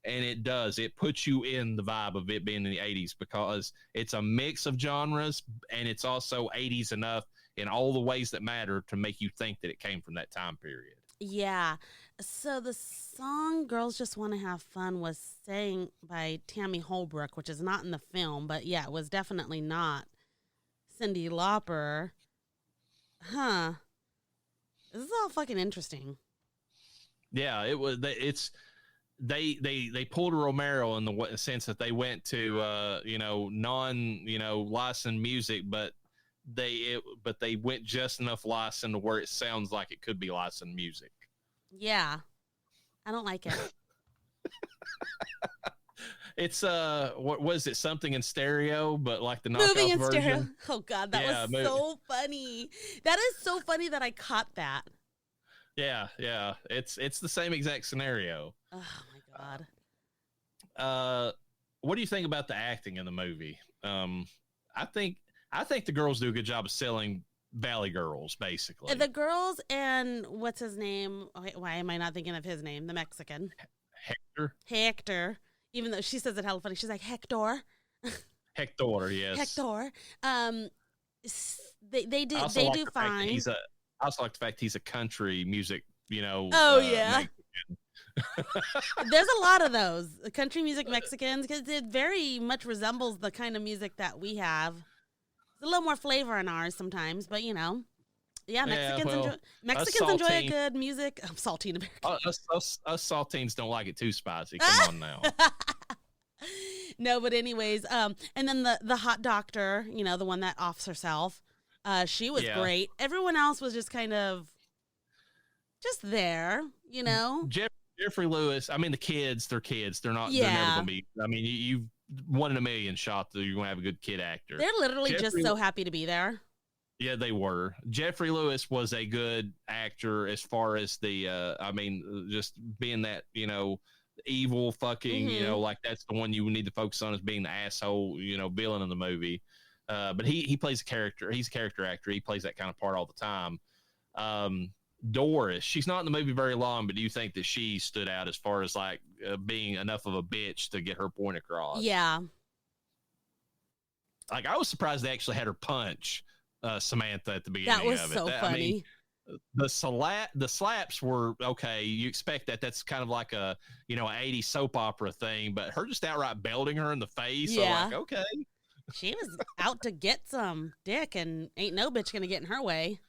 and it puts you in the vibe of it being in the 80s, because it's a mix of genres, and it's also 80s enough in all the ways that matter to make you think that it came from that time period. Yeah. So the song Girls Just Want to Have Fun was sang by Tammy Holbrook, which is not in the film, but yeah, it was definitely not Cyndi Lauper. Huh. This is all fucking interesting. Yeah, it was. They pulled a Romero in the sense that they went to licensed music, but they went just enough licensed to where it sounds like it could be licensed music. Yeah, I don't like it. It's what was it? Something in stereo, but like the knockoff Moving in version. stereo. Oh God, that was so funny. That is so funny that I caught that. Yeah. It's the same exact scenario. Oh my God. What do you think about the acting in the movie? I think the girls do a good job of selling Valley Girls, basically. The girls and what's his name? Why am I not thinking of his name? The Mexican. Hector. Even though she says it hella funny, she's like Hector. Hector, yes. Hector. They do fine. I also like the fact he's a country music, Oh yeah. There's a lot of those country music Mexicans, because it very much resembles the kind of music that we have. There's a little more flavor in ours sometimes, but yeah, Mexicans enjoy good music. I'm saltine American. Us saltines don't like it too spicy. Come on now. No, but anyways, and then the hot doctor, the one that offs herself, she was great. Everyone else was just kind of just there, Jeffrey Lewis. I mean, the kids, they're kids. They're not. Yeah. They're never gonna be. I mean, you've 1 in a million shot that you're gonna have a good kid actor. They're literally just so happy to be there. Yeah, they were. Jeffrey Lewis was a good actor as far as the. Just being that evil fucking like that's the one you need to focus on as being the asshole villain in the movie. But he plays a character. He's a character actor. He plays that kind of part all the time. Doris, she's not in the movie very long, but do you think that she stood out as far as like being enough of a bitch to get her point across? Yeah. Like I was surprised they actually had her punch Samantha at the beginning. That was so funny. the slaps were okay. You expect that. That's kind of like a 80s soap opera thing, but her just outright belting her in the face. Yeah. I'm like, okay. She was out to get some dick, and ain't no bitch gonna get in her way.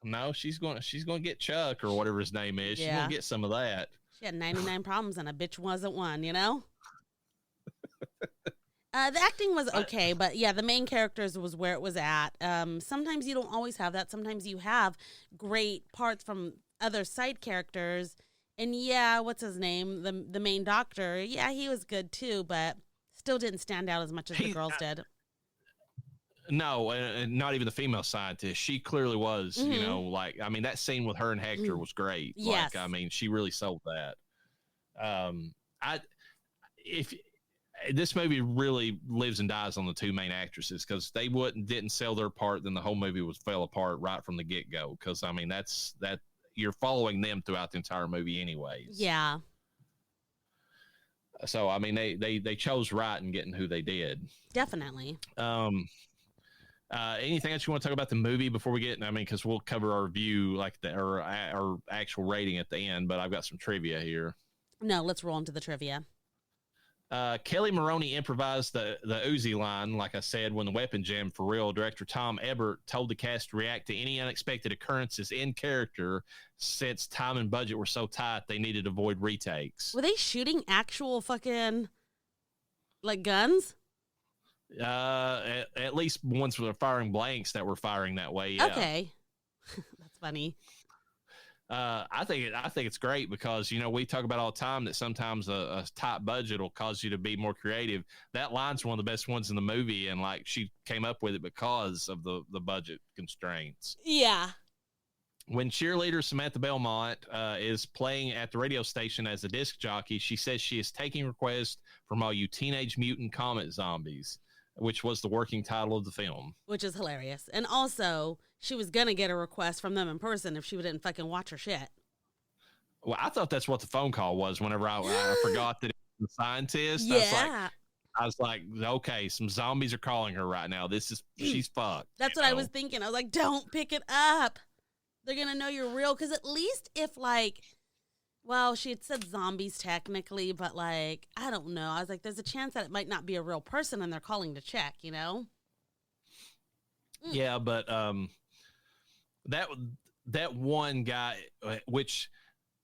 No, she's going to get Chuck or whatever his name is. She's Yeah. going to get some of that. She had 99 problems, and a bitch wasn't one. The acting was okay, but yeah, the main characters was where it was at. Sometimes you don't always have that. Sometimes you have great parts from other side characters. And yeah, what's his name? The main doctor. Yeah, he was good too, but still didn't stand out as much as the girls did. No, not even the female scientist. She clearly was, that scene with her and Hector was great. Yes. She really sold that. This movie really lives and dies on the two main actresses, because they didn't sell their part, then the whole movie fell apart right from the get go. Because that you're following them throughout the entire movie, anyways. Yeah. So they chose right in getting who they did. Definitely. Anything else you want to talk about the movie before we get? Because we'll cover our review, our actual rating at the end. But I've got some trivia here. No, let's roll into the trivia. Kelly Maroney improvised the Uzi line, like I said, when the weapon jammed for real. Director Tom Ebert told the cast to react to any unexpected occurrences in character, since time and budget were so tight they needed to avoid retakes. Were they shooting actual fucking guns? At least ones were firing blanks that were firing that way. Yeah. Okay, that's funny. I think it's great because we talk about all the time that sometimes a tight budget will cause you to be more creative. That line's one of the best ones in the movie, and she came up with it because of the budget constraints. Yeah. When cheerleader Samantha Belmont is playing at the radio station as a disc jockey, she says she is taking requests from all you teenage mutant comet zombies, which was the working title of the film. Which is hilarious. And also, she was going to get a request from them in person if she didn't fucking watch her shit. Well, I thought that's what the phone call was whenever I forgot that it was the scientist. Yeah. I was like, okay, some zombies are calling her right now. She's fucked. That's what I was thinking. I was like, don't pick it up. They're going to know you're real. Because at least if she had said zombies technically, but I don't know. I was like, there's a chance that it might not be a real person and they're calling to check, Yeah, but that one guy, which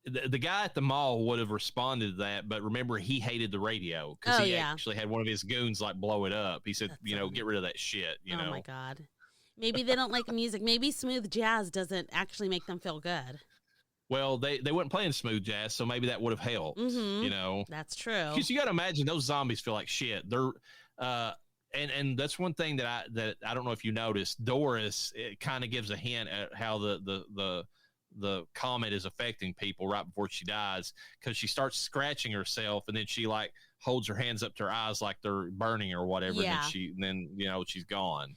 the guy at the mall would have responded to that, but remember, he hated the radio because he actually had one of his goons blow it up. He said, get rid of that shit. Oh my God. Maybe they don't like music. Maybe smooth jazz doesn't actually make them feel good. Well, they weren't playing smooth jazz, so maybe that would have helped. Mm-hmm. That's true. Because you got to imagine those zombies feel like shit. They're and that's one thing that I don't know if you noticed. Doris, it kind of gives a hint at how the comet is affecting people right before she dies, because she starts scratching herself and then she holds her hands up to her eyes like they're burning or whatever. Yeah. And then she's gone.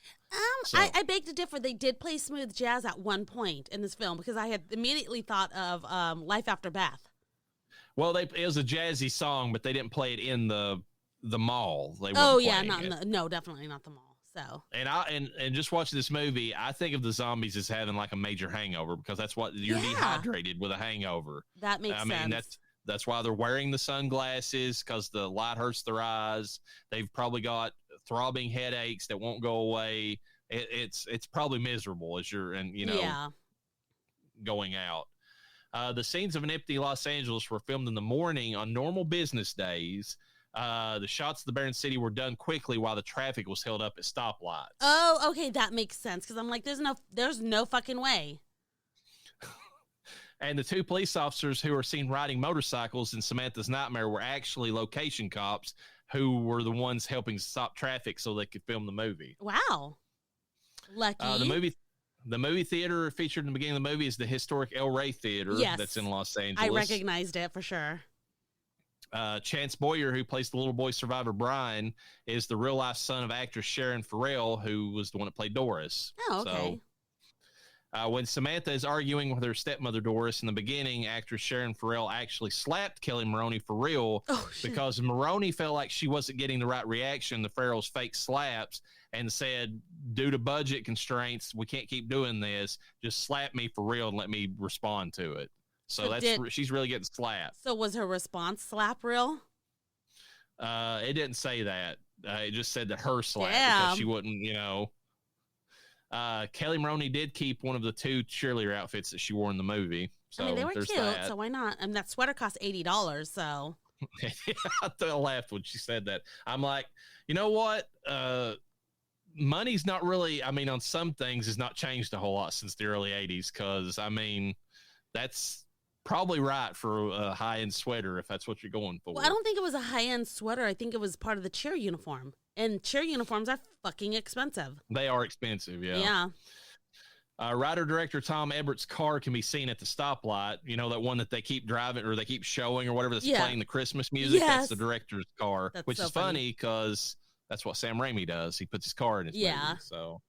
I beg to differ. They did play smooth jazz at one point in this film, because I had immediately thought of Life After Beth. Well, it was a jazzy song, but they didn't play it in the mall. No, definitely not the mall. So, and just watching this movie, I think of the zombies as having a major hangover, because that's what you're dehydrated with a hangover. That makes sense. That's why they're wearing the sunglasses, because the light hurts their eyes. They've probably got throbbing headaches that won't go away. It's probably miserable as you're going out. The scenes of an empty Los Angeles were filmed in the morning on normal business days. The shots of the barren city were done quickly while the traffic was held up at stoplights. Oh, okay, that makes sense, because I'm like, there's no fucking way. And the two police officers who were seen riding motorcycles in Samantha's nightmare were actually location cops who were the ones helping stop traffic so they could film the movie. Wow. Lucky. The movie theater featured in the beginning of the movie is the historic El Rey Theater. Yes. That's in Los Angeles. I recognized it for sure. Chance Boyer, who plays the little boy survivor Brian, is the real-life son of actress Sharon Farrell, who was the one that played Doris. Oh, okay. So, when Samantha is arguing with her stepmother Doris in the beginning, actress Sharon Farrell actually slapped Kelly Maroney for real because Maroney felt like she wasn't getting the right reaction to Farrell's fake slaps, and said, due to budget constraints, we can't keep doing this. Just slap me for real and let me respond to it. So she's really getting slapped. So was her response slap real? It didn't say that. It just said that her slap because she wouldn't, Kelly Maroney did keep one of the 2 cheerleader outfits that she wore in the movie. So I mean, they were cute, that. so why not? I mean, that sweater cost $80, so. I laughed when she said that. I'm like, you know what? Money's not really, I mean, on some things has not changed a whole lot since the early 80s because, I mean, that's probably right for a high-end sweater if that's what you're going for. Well, I don't think it was a high-end sweater. I think it was part of the cheer uniform. And cheer uniforms are fucking expensive. They are expensive, yeah. Yeah. Writer-director Tom Everett's car can be seen at the stoplight. You know, that one that they keep driving or they keep showing or whatever that's playing the Christmas music? Yes. That's the director's car, That's which so is funny because that's what Sam Raimi does. He puts his car in his movie. So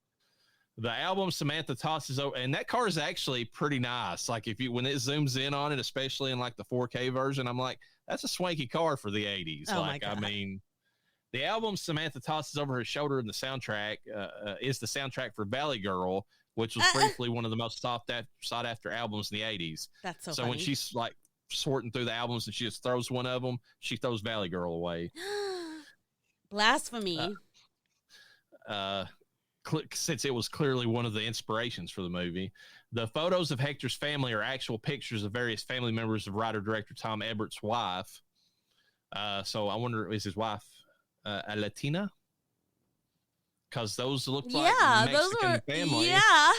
the album Samantha tosses over, and that car is actually pretty nice. Like when it zooms in on it, especially in like the 4K version, I'm like, that's a swanky car for the 80s. Oh like, my God. I mean, the album Samantha tosses over her shoulder in the soundtrack is the soundtrack for Valley Girl, which was briefly one of the most sought after albums in the 80s. That's so So funny. when she's like sorting through the albums and she just throws one of them, she throws Valley Girl away. Blasphemy. Since it was clearly one of the inspirations for the movie. The photos of Hector's family are actual pictures of various family members of writer-director Tom Everett's wife. So I wonder, is his wife a Latina? Because those look like Mexican family. Yeah.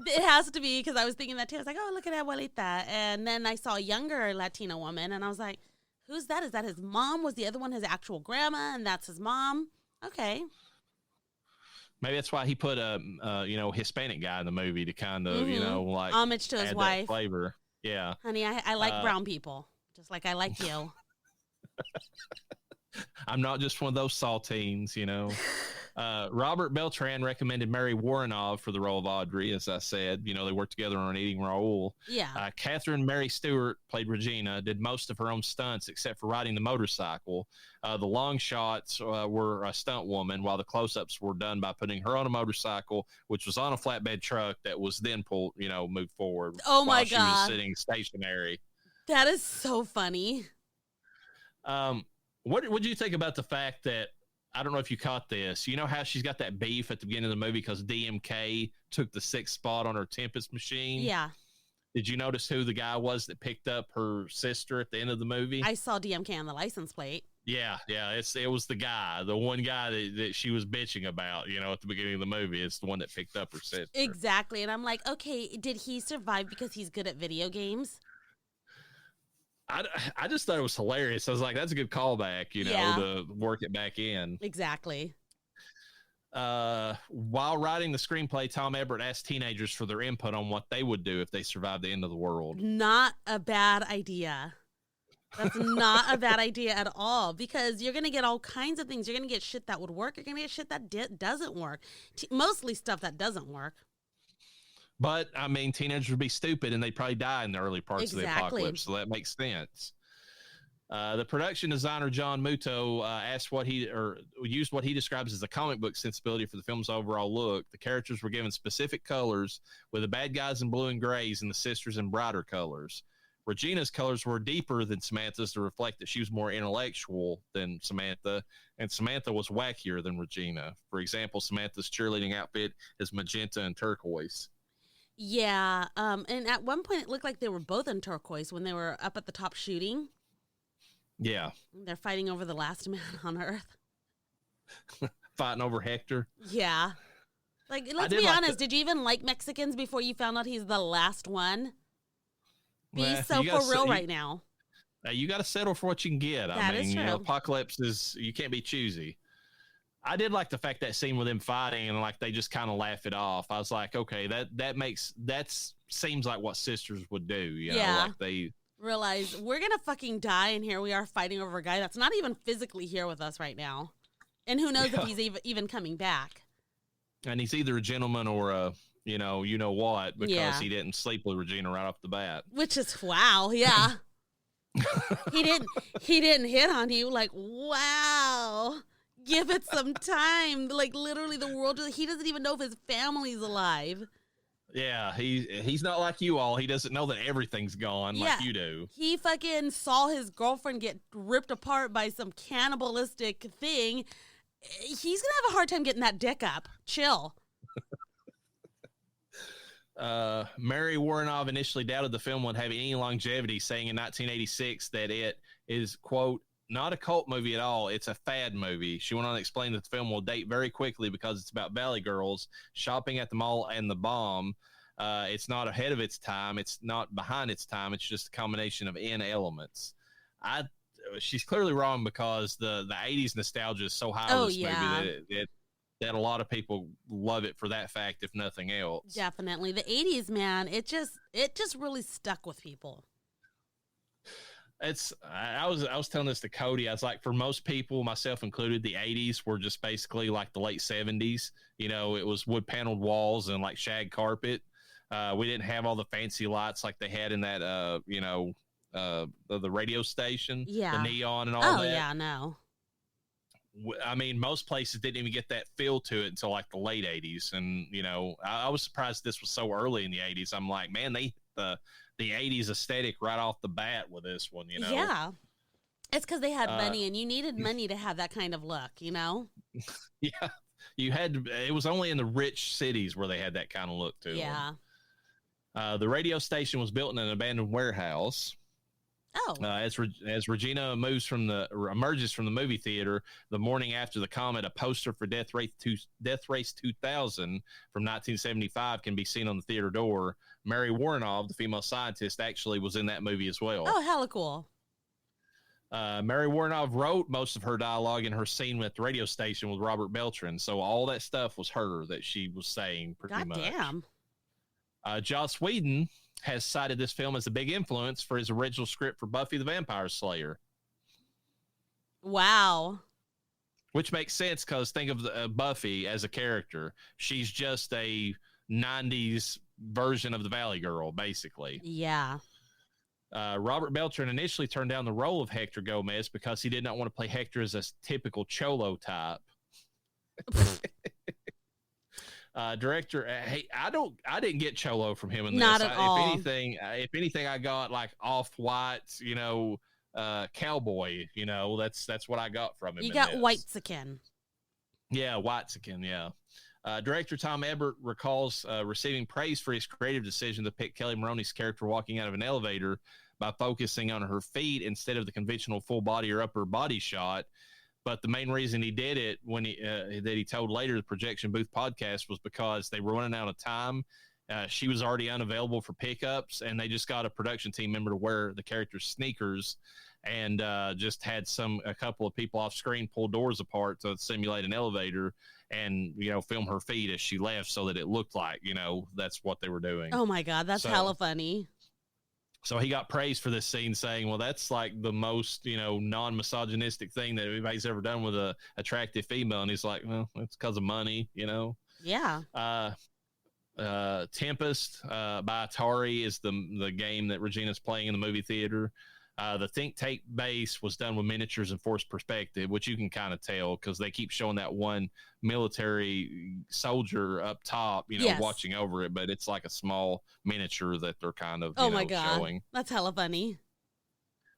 It has to be because I was thinking that too. I was like, oh, look at Abuelita. And then I saw a younger Latina woman and I was like, who's that? Is that his mom? Was the other one his actual grandma and that's his mom? Okay. Maybe that's why he put a Hispanic guy in the movie to kind of, like homage to his wife. Flavor. Yeah. Honey, I like brown people, just like I like you. I'm not just one of those saltines, Robert Beltran recommended Mary Woronov for the role of Audrey, as I said. They worked together on Eating Raoul. Yeah. Catherine Mary Stewart played Regina, did most of her own stunts except for riding the motorcycle. The long shots were a stunt woman, while the close-ups were done by putting her on a motorcycle, which was on a flatbed truck that was then moved forward. Oh, my while God. She was sitting stationary. That is so funny. What would you think about the fact that, I don't know if you caught this, you know how she's got that beef at the beginning of the movie because DMK took the 6th spot on her Tempest machine? Yeah. Did you notice who the guy was that picked up her sister at the end of the movie? I saw DMK on the license plate. Yeah. It was the guy, the one guy that she was bitching about, at the beginning of the movie. It's the one that picked up her sister. Exactly. And I'm like, okay, did he survive because he's good at video games? I just thought it was hilarious. I was like, that's a good callback, to work it back in. Exactly. While writing the screenplay, Tom Everett asked teenagers for their input on what they would do if they survived the end of the world. Not a bad idea. That's not a bad idea at all because you're going to get all kinds of things. You're going to get shit that would work. You're going to get shit that doesn't work. Mostly stuff that doesn't work. But, I mean, teenagers would be stupid and they'd probably die in the early parts of the apocalypse, so that makes sense. The production designer, John Muto, used what he describes as the comic book sensibility for the film's overall look. The characters were given specific colors, with the bad guys in blue and grays and the sisters in brighter colors. Regina's colors were deeper than Samantha's to reflect that she was more intellectual than Samantha, and Samantha was wackier than Regina. For example, Samantha's cheerleading outfit is magenta and turquoise. Yeah, and at one point it looked like they were both in turquoise when they were up at the top shooting. Yeah. They're fighting over the last man on Earth. Fighting over Hector. Yeah. Like, let's be honest, did you even like Mexicans before you found out he's the last one? Be for real right now. You got to settle for what you can get. That is true. Apocalypse you can't be choosy. I did like the fact that scene with them fighting and like they just kind of laugh it off. I was like, okay, that seems like what sisters would do. Like they realize we're gonna fucking die, and here we are fighting over a guy that's not even physically here with us right now, and who knows if he's even coming back. And he's either a gentleman or a you know what because he didn't sleep with Regina right off the bat. Which is wow, yeah. he didn't hit on you like wow. Give it some time. Like, literally, the world, he doesn't even know if his family's alive. Yeah, he's not like you all. He doesn't know that everything's gone like you do. He fucking saw his girlfriend get ripped apart by some cannibalistic thing. He's gonna have a hard time getting that dick up. Chill. Mary Warrenov initially doubted the film would have any longevity, saying in 1986 that it is, quote, not a cult movie at all. It's a fad movie. She went on to explain that the film will date very quickly because it's about Valley girls shopping at the mall and the bomb. It's not ahead of its time. It's not behind its time. It's just a combination of N elements. She's clearly wrong because the 80s nostalgia is so high on this movie that a lot of people love it for that fact, if nothing else. Definitely. The 80s, man, it just really stuck with people. I was telling this to Cody. I was like, for most people, myself included, the 80s were just basically like the late 70s. You know, it was wood paneled walls and like shag carpet. We didn't have all the fancy lights like they had in that, the radio station, the neon and all that. Oh yeah, no. I mean, most places didn't even get that feel to it until like the late 80s. And, you know, I was surprised this was so early in the 80s. I'm like, man, the 80s aesthetic right off the bat with this one, you know? Yeah. It's because they had money, and you needed money to have that kind of look, you know? Yeah. You had to, it was only in the rich cities where they had that kind of look to them. The radio station was built in an abandoned warehouse. Oh. As Regina emerges from the movie theater the morning after the Comet, a poster for Death Race 2000 from 1975 can be seen on the theater door. Mary Warrenov, the female scientist, actually was in that movie as well. Oh, hella cool. Mary Warrenov wrote most of her dialogue in her scene at the radio station with Robert Beltran, so all that stuff was her that she was saying pretty much. God damn. Joss Whedon has cited this film as a big influence for his original script for Buffy the Vampire Slayer. Wow. Which makes sense because think of Buffy as a character. She's just a 90s version of the Valley Girl, basically. Yeah. Robert Beltran initially turned down the role of Hector Gomez because he did not want to play Hector as a typical cholo type. Director, I didn't get cholo from him in this. Not at all. If anything, I got like off-white, you know, cowboy. You know, that's what I got from him. You got white-sikin. Yeah, white-sikin. Yeah. Director Tom Ebert recalls receiving praise for his creative decision to pick Kelly Maroney's character walking out of an elevator by focusing on her feet instead of the conventional full body or upper body shot. But the main reason he did it that he told later the Projection Booth podcast was because they were running out of time. She was already unavailable for pickups, and they just got a production team member to wear the character's sneakers and just had a couple of people off screen pull doors apart to simulate an elevator and, you know, film her feet as she left so that it looked like, you know, that's what they were doing. Oh my God, that's hella funny. So he got praised for this scene, saying, well, that's like the most, you know, non-misogynistic thing that anybody's ever done with a attractive female. And he's like, well, it's because of money, you know? Yeah. Tempest by Atari is the game that Regina's playing in the movie theater. The think tank base was done with miniatures and forced perspective, which you can kind of tell because they keep showing that one military soldier up top, you know, watching over it, but it's like a small miniature that they're kind of showing. That's hella funny.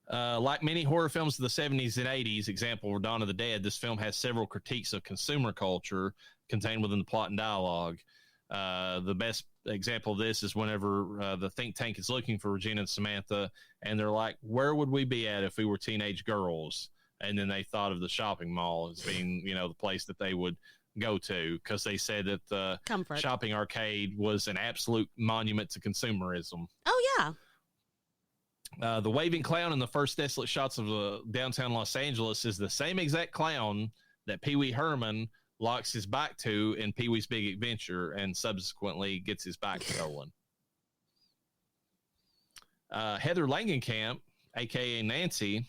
Like many horror films of the 70s and 80s, example, Dawn of the Dead, this film has several critiques of consumer culture contained within the plot and dialogue. The best example of this is whenever the think tank is looking for Regina and Samantha, and they're like, where would we be at if we were teenage girls? And then they thought of the shopping mall as being, you know, the place that they would go to because they said that the shopping arcade was an absolute monument to consumerism. Oh, yeah. The waving clown in the first desolate shots of downtown Los Angeles is the same exact clown that Pee Wee Herman locks his bike to in Pee-wee's Big Adventure and subsequently gets his bike stolen. Heather Langenkamp, a.k.a. Nancy,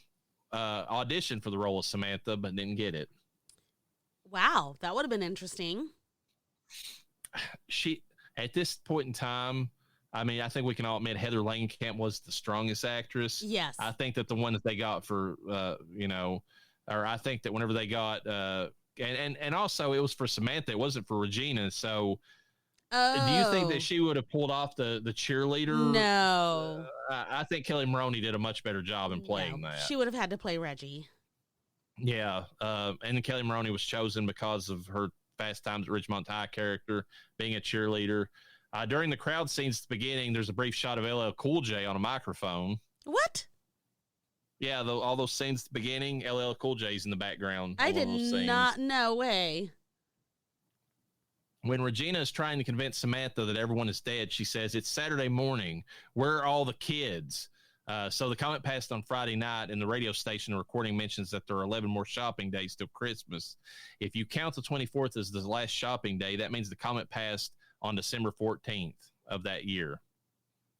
auditioned for the role of Samantha, but didn't get it. Wow, that would have been interesting. She, at this point in time, I mean, I think we can all admit Heather Langenkamp was the strongest actress. Yes. I think that the one that they got for, I think that whenever they got and also it was for Samantha. It wasn't for Regina. So Oh. do you think that she would have pulled off the cheerleader? No. I think Kelly Maroney did a much better job in playing that. She would have had to play Reggie. Yeah. And Kelly Maroney was chosen because of her Fast Times at Ridgemont High character, being a cheerleader. During the crowd scenes at the beginning, there's a brief shot of LL Cool J on a microphone. What? Yeah, all those scenes at the beginning, LL Cool J's in the background. I did not. No way. When Regina is trying to convince Samantha that everyone is dead, she says, "It's Saturday morning. Where are all the kids?" So the comet passed on Friday night, and the radio station recording mentions that there are 11 more shopping days till Christmas. If you count the 24th as the last shopping day, that means the comet passed on December 14th of that year.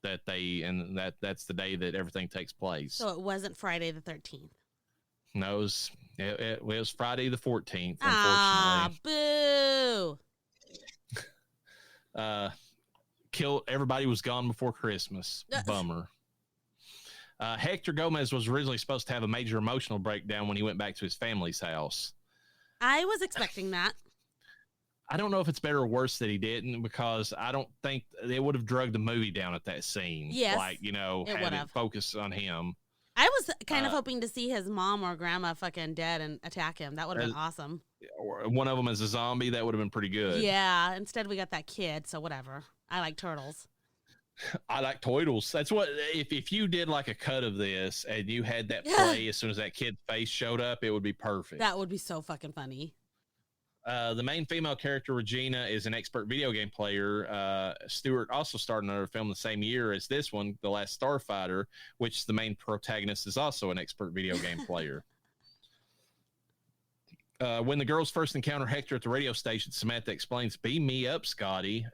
That's the day that everything takes place. So it wasn't Friday the 13th. No, it was Friday the 14th. Ah, unfortunately. boo! Everybody was gone before Christmas. Bummer. Hector Gomez was originally supposed to have a major emotional breakdown when he went back to his family's house. I was expecting that. I don't know if it's better or worse that he didn't, because I don't think they would have drugged the movie down at that scene. Yes, have it focus on him. I was kind of hoping to see his mom or grandma fucking dead and attack him. That would have been awesome. One of them as a zombie, that would have been pretty good. Yeah, instead we got that kid, so whatever. I like turtles. I like Toidles. That's what, if you did like a cut of this and you had that play as soon as that kid's face showed up, it would be perfect. That would be so fucking funny. The main female character, Regina, is an expert video game player. Stewart also starred in another film the same year as this one, The Last Starfighter, which the main protagonist is also an expert video game player. When the girls first encounter Hector at the radio station, Samantha explains, "Beam me up, Scotty."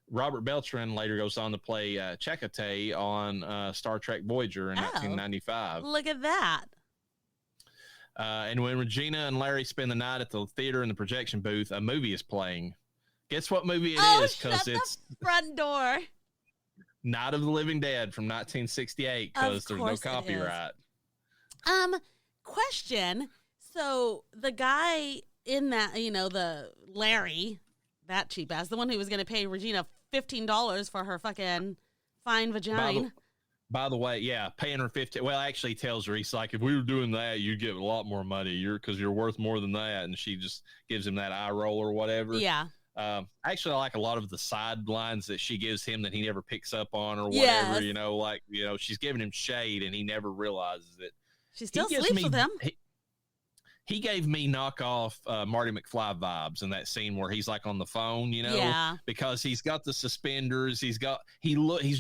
Robert Beltran later goes on to play Chakotay on Star Trek Voyager in 1995. Look at that. And when Regina and Larry spend the night at the theater in the projection booth, a movie is playing. Guess what movie it is? Because it's the front door. Night of the Living Dead from 1968, because there's no copyright. Question. So the guy in that, the Larry, that cheap ass, the one who was going to pay Regina $15 for her fucking fine vagina. By the way, yeah, paying her $15. Well, actually, he tells her, he's like, "If we were doing that, you'd get a lot more money. Because you're worth more than that." And she just gives him that eye roll or whatever. Yeah. Actually, I like a lot of the side lines that she gives him that he never picks up on or whatever. Yes. She's giving him shade and he never realizes it. She still sleeps with him. He gave me knockoff Marty McFly vibes in that scene where he's like on the phone, Yeah. because he's got the suspenders. He's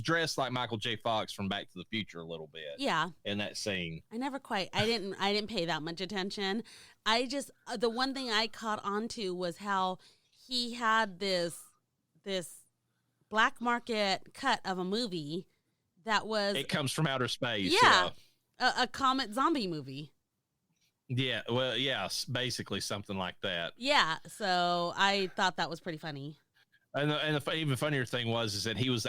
dressed like Michael J. Fox from Back to the Future a little bit. Yeah. In that scene. I didn't pay that much attention. The one thing I caught on to was how he had this black market cut of a movie that was. It Comes from Outer Space. Yeah. A Comet zombie movie. Yeah, well, yes, basically something like that. Yeah, so I thought that was pretty funny. And the even funnier thing is that he was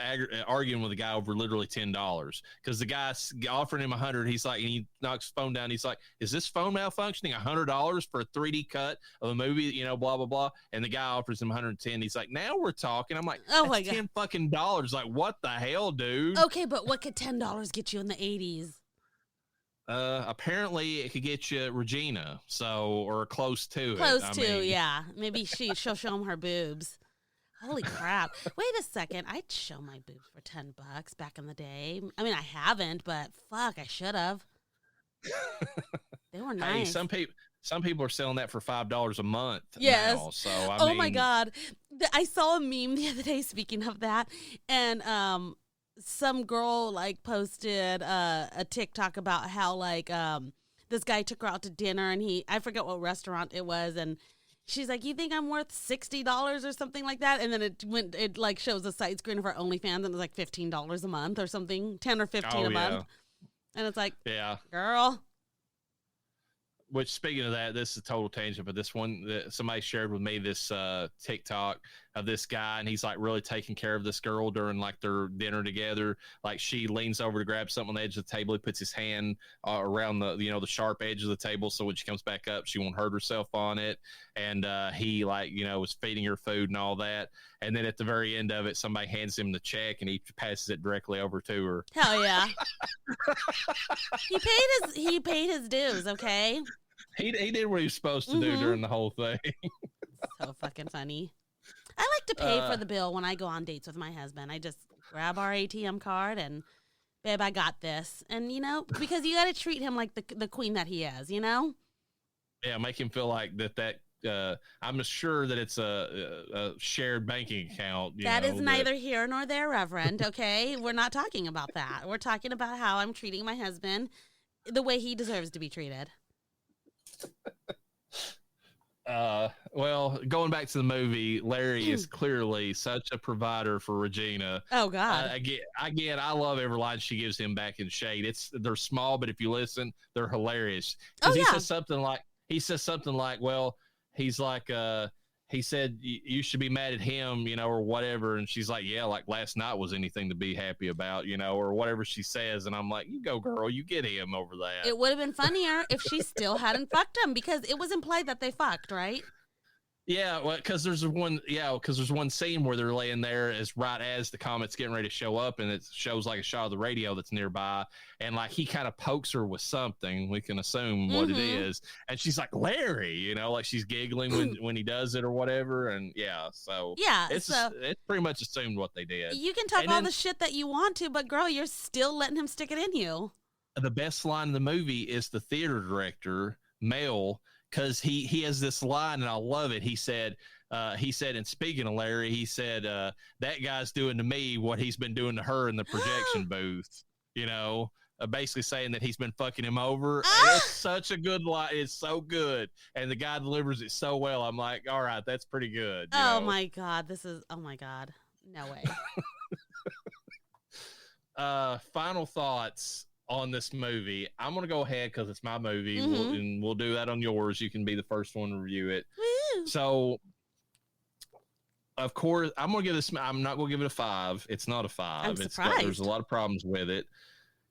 arguing with the guy over literally $10, because the guy offered him $100. He's like, and he knocks his phone down. He's like, "Is this phone malfunctioning? $100 for a 3D cut of a movie? Blah blah blah." And the guy offers him $110. He's like, "Now we're talking." I'm like, "Oh my God, $10 fucking dollars! Like, what the hell, dude?" Okay, but what could $10 get you in the 80s? Apparently it could get you Regina, or close to it. Close to, yeah. Maybe she'll show him her boobs. Holy crap. Wait a second. I'd show my boobs for $10 back in the day. I mean, I haven't, but fuck, I should have. They were nice. Hey, some people are selling that for $5 a month. Yes. Now, so oh my God. I saw a meme the other day, speaking of that, and some girl posted a TikTok about how this guy took her out to dinner, and I forget what restaurant it was, and she's like, "You think I'm worth $60 or something like that?" And then it shows a side screen of her OnlyFans, and it's like $15 a month or something, 10 or 15 a month, and it's like, yeah, girl. Which, speaking of that, this is a total tangent, but this one that somebody shared with me, this TikTok, of this guy, and he's like really taking care of this girl during like their dinner together. Like she leans over to grab something on the edge of the table. He puts his hand around the the sharp edge of the table, so when she comes back up, she won't hurt herself on it. And he like was feeding her food and all that. And then at the very end of it, somebody hands him the check, and he passes it directly over to her. Hell yeah. He paid his dues. Okay. He did what he was supposed to do during the whole thing. So fucking funny. I like to pay for the bill when I go on dates with my husband. I just grab our ATM card and, babe, I got this. And, because you got to treat him like the queen that he is, Yeah, make him feel like that I'm sure that it's a shared banking account. That is neither here nor there, Reverend, okay? We're not talking about that. We're talking about how I'm treating my husband the way he deserves to be treated. Well, going back to the movie, Larry is clearly such a provider for Regina. Oh God! Again, I love every line she gives him back in shade. They're small, but if you listen, they're hilarious. Because he says something like, well, he's like, he said you should be mad at him, or whatever. And she's like, yeah, like last night was anything to be happy about, or whatever she says. And I'm like, you go, girl, you get him over that. It would have been funnier if she still hadn't fucked him, because it was implied that they fucked, right? Yeah, well, because there's one scene where they're laying there right as the comet's getting ready to show up, and it shows like a shot of the radio that's nearby, and like he kind of pokes her with something. We can assume what it is, and she's like, Larry, like she's giggling when he does it or whatever, and it's pretty much assumed what they did. You can talk all the shit that you want to, but girl, you're still letting him stick it in you. The best line in the movie is the theater director, Mel. Because he has this line, and I love it. He said, and speaking of Larry, he said, that guy's doing to me what he's been doing to her in the projection booth, basically saying that he's been fucking him over. And it's such a good line. It's so good. And the guy delivers it so well. I'm like, all right, that's pretty good. My God. Oh my God. No way. Final thoughts on this movie. I'm gonna go ahead because it's my movie, and we'll do that on yours. You can be the first one to review it. Woo. So, of course, I'm gonna give this. I'm not gonna give it a 5. It's not a 5. I'm surprised. There's a lot of problems with it.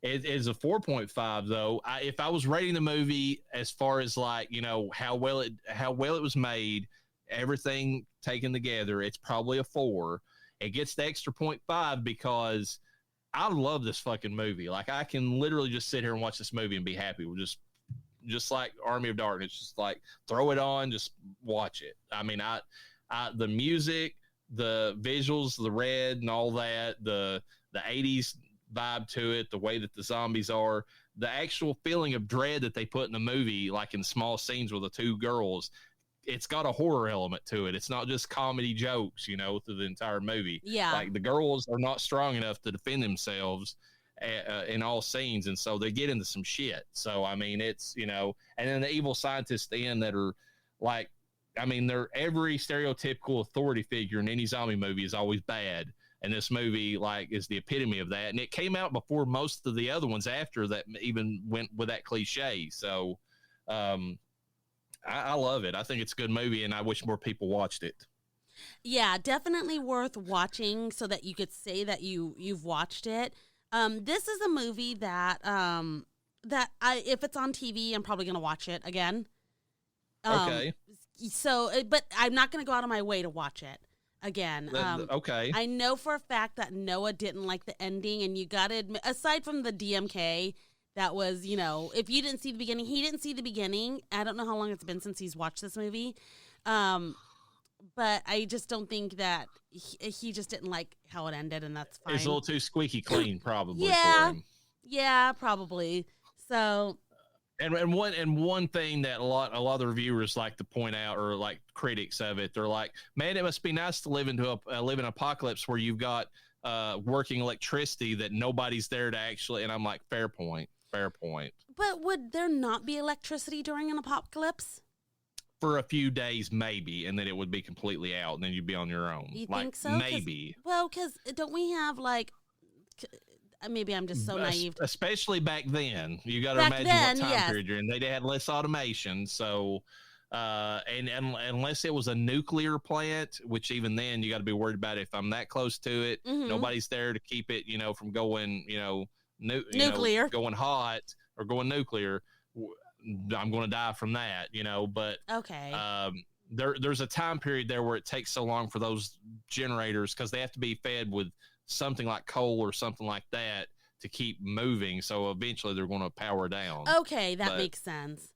It is a 4.5 though. If I was rating the movie as far as like how well it was made, everything taken together, it's probably a 4. It gets the extra 0.5 because I love this fucking movie. Like I can literally just sit here and watch this movie and be happy. We'll just like Army of Darkness, just like throw it on, just watch it. I mean, the music, the visuals, the red and all that, the 80s vibe to it, the way that the zombies are, the actual feeling of dread that they put in the movie, like in small scenes with the two girls. It's got a horror element to it. It's not just comedy jokes, through the entire movie. Yeah. Like the girls are not strong enough to defend themselves in all scenes. And so they get into some shit. So, I mean, it's, and then the evil scientists at the end that are like, I mean, they're every stereotypical authority figure in any zombie movie is always bad. And this movie like is the epitome of that. And it came out before most of the other ones after that even went with that cliche. So, I love it. I think it's a good movie, and I wish more people watched it. Yeah, definitely worth watching so that you could say that you've watched it. This is a movie that if it's on TV, I'm probably gonna watch it again. Okay. So, but I'm not gonna go out of my way to watch it again. Okay. I know for a fact that Noah didn't like the ending, and you gotta admit, aside from the DMK. That was, if you didn't see the beginning, he didn't see the beginning. I don't know how long it's been since he's watched this movie. But I just don't think that he just didn't like how it ended, and that's fine. It's a little too squeaky clean, probably. Yeah. For him. Yeah, probably. So. And one thing that a lot of the reviewers like to point out, or like critics of it, they're like, man, it must be nice to live in an apocalypse where you've got working electricity that nobody's there to actually. And I'm like, fair point. But would there not be electricity during an apocalypse? For a few days, maybe, and then it would be completely out, and then you'd be on your own. You think so? Maybe. Because don't we have like? Maybe I'm just so naive. Especially back then, you got to imagine what time period you're in. They had less automation, so And unless it was a nuclear plant, which even then you got to be worried about if I'm that close to it, nobody's there to keep it, from going, nuclear, going hot or going nuclear. I'm going to die from that, but okay. There's a time period there where it takes so long for those generators because they have to be fed with something like coal or something like that to keep moving. So eventually they're going to power down. Okay, that makes sense.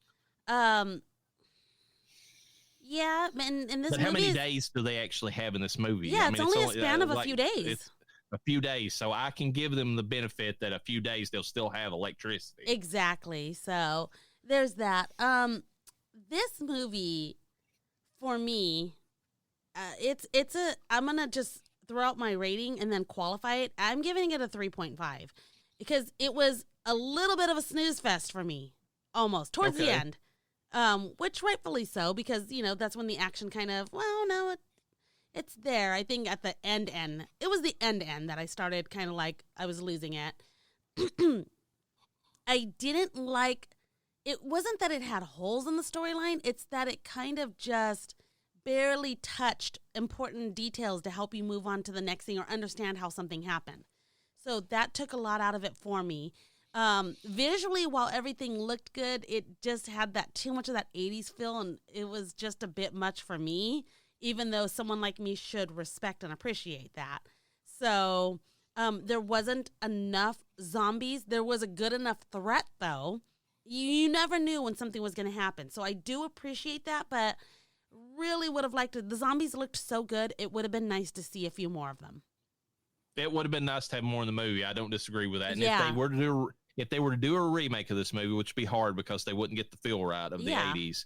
Yeah, and this but movie how many days do they actually have in this movie? Yeah, it's only a span of a few days. It's a few days, so I can give them the benefit that a few days they'll still have electricity. Exactly. So there's that. This movie, for me, I'm gonna just throw out my rating and then qualify it. I'm giving it a 3.5 because it was a little bit of a snooze fest for me, almost towards the end. Which rightfully so, because, that's when the action kind of, it's there. I think at the end, it was the end that I started kind of like I was losing it. I didn't like, it wasn't that it had holes in the storyline, it's that it kind of just barely touched important details to help you move on to the next thing or understand how something happened. So that took a lot out of it for me. Visually, while everything looked good, it just had too much of that 80s feel, and it was just a bit much for me, even though someone like me should respect and appreciate that. So, there wasn't enough zombies. There was a good enough threat, though. You never knew when something was going to happen. So I do appreciate that, but really would have liked it. The zombies looked so good. It would have been nice to see a few more of them. It would have been nice to have more in the movie. I don't disagree with that. And Yeah. if they were to do a remake of this movie, which would be hard because they wouldn't get the feel right of the 80s,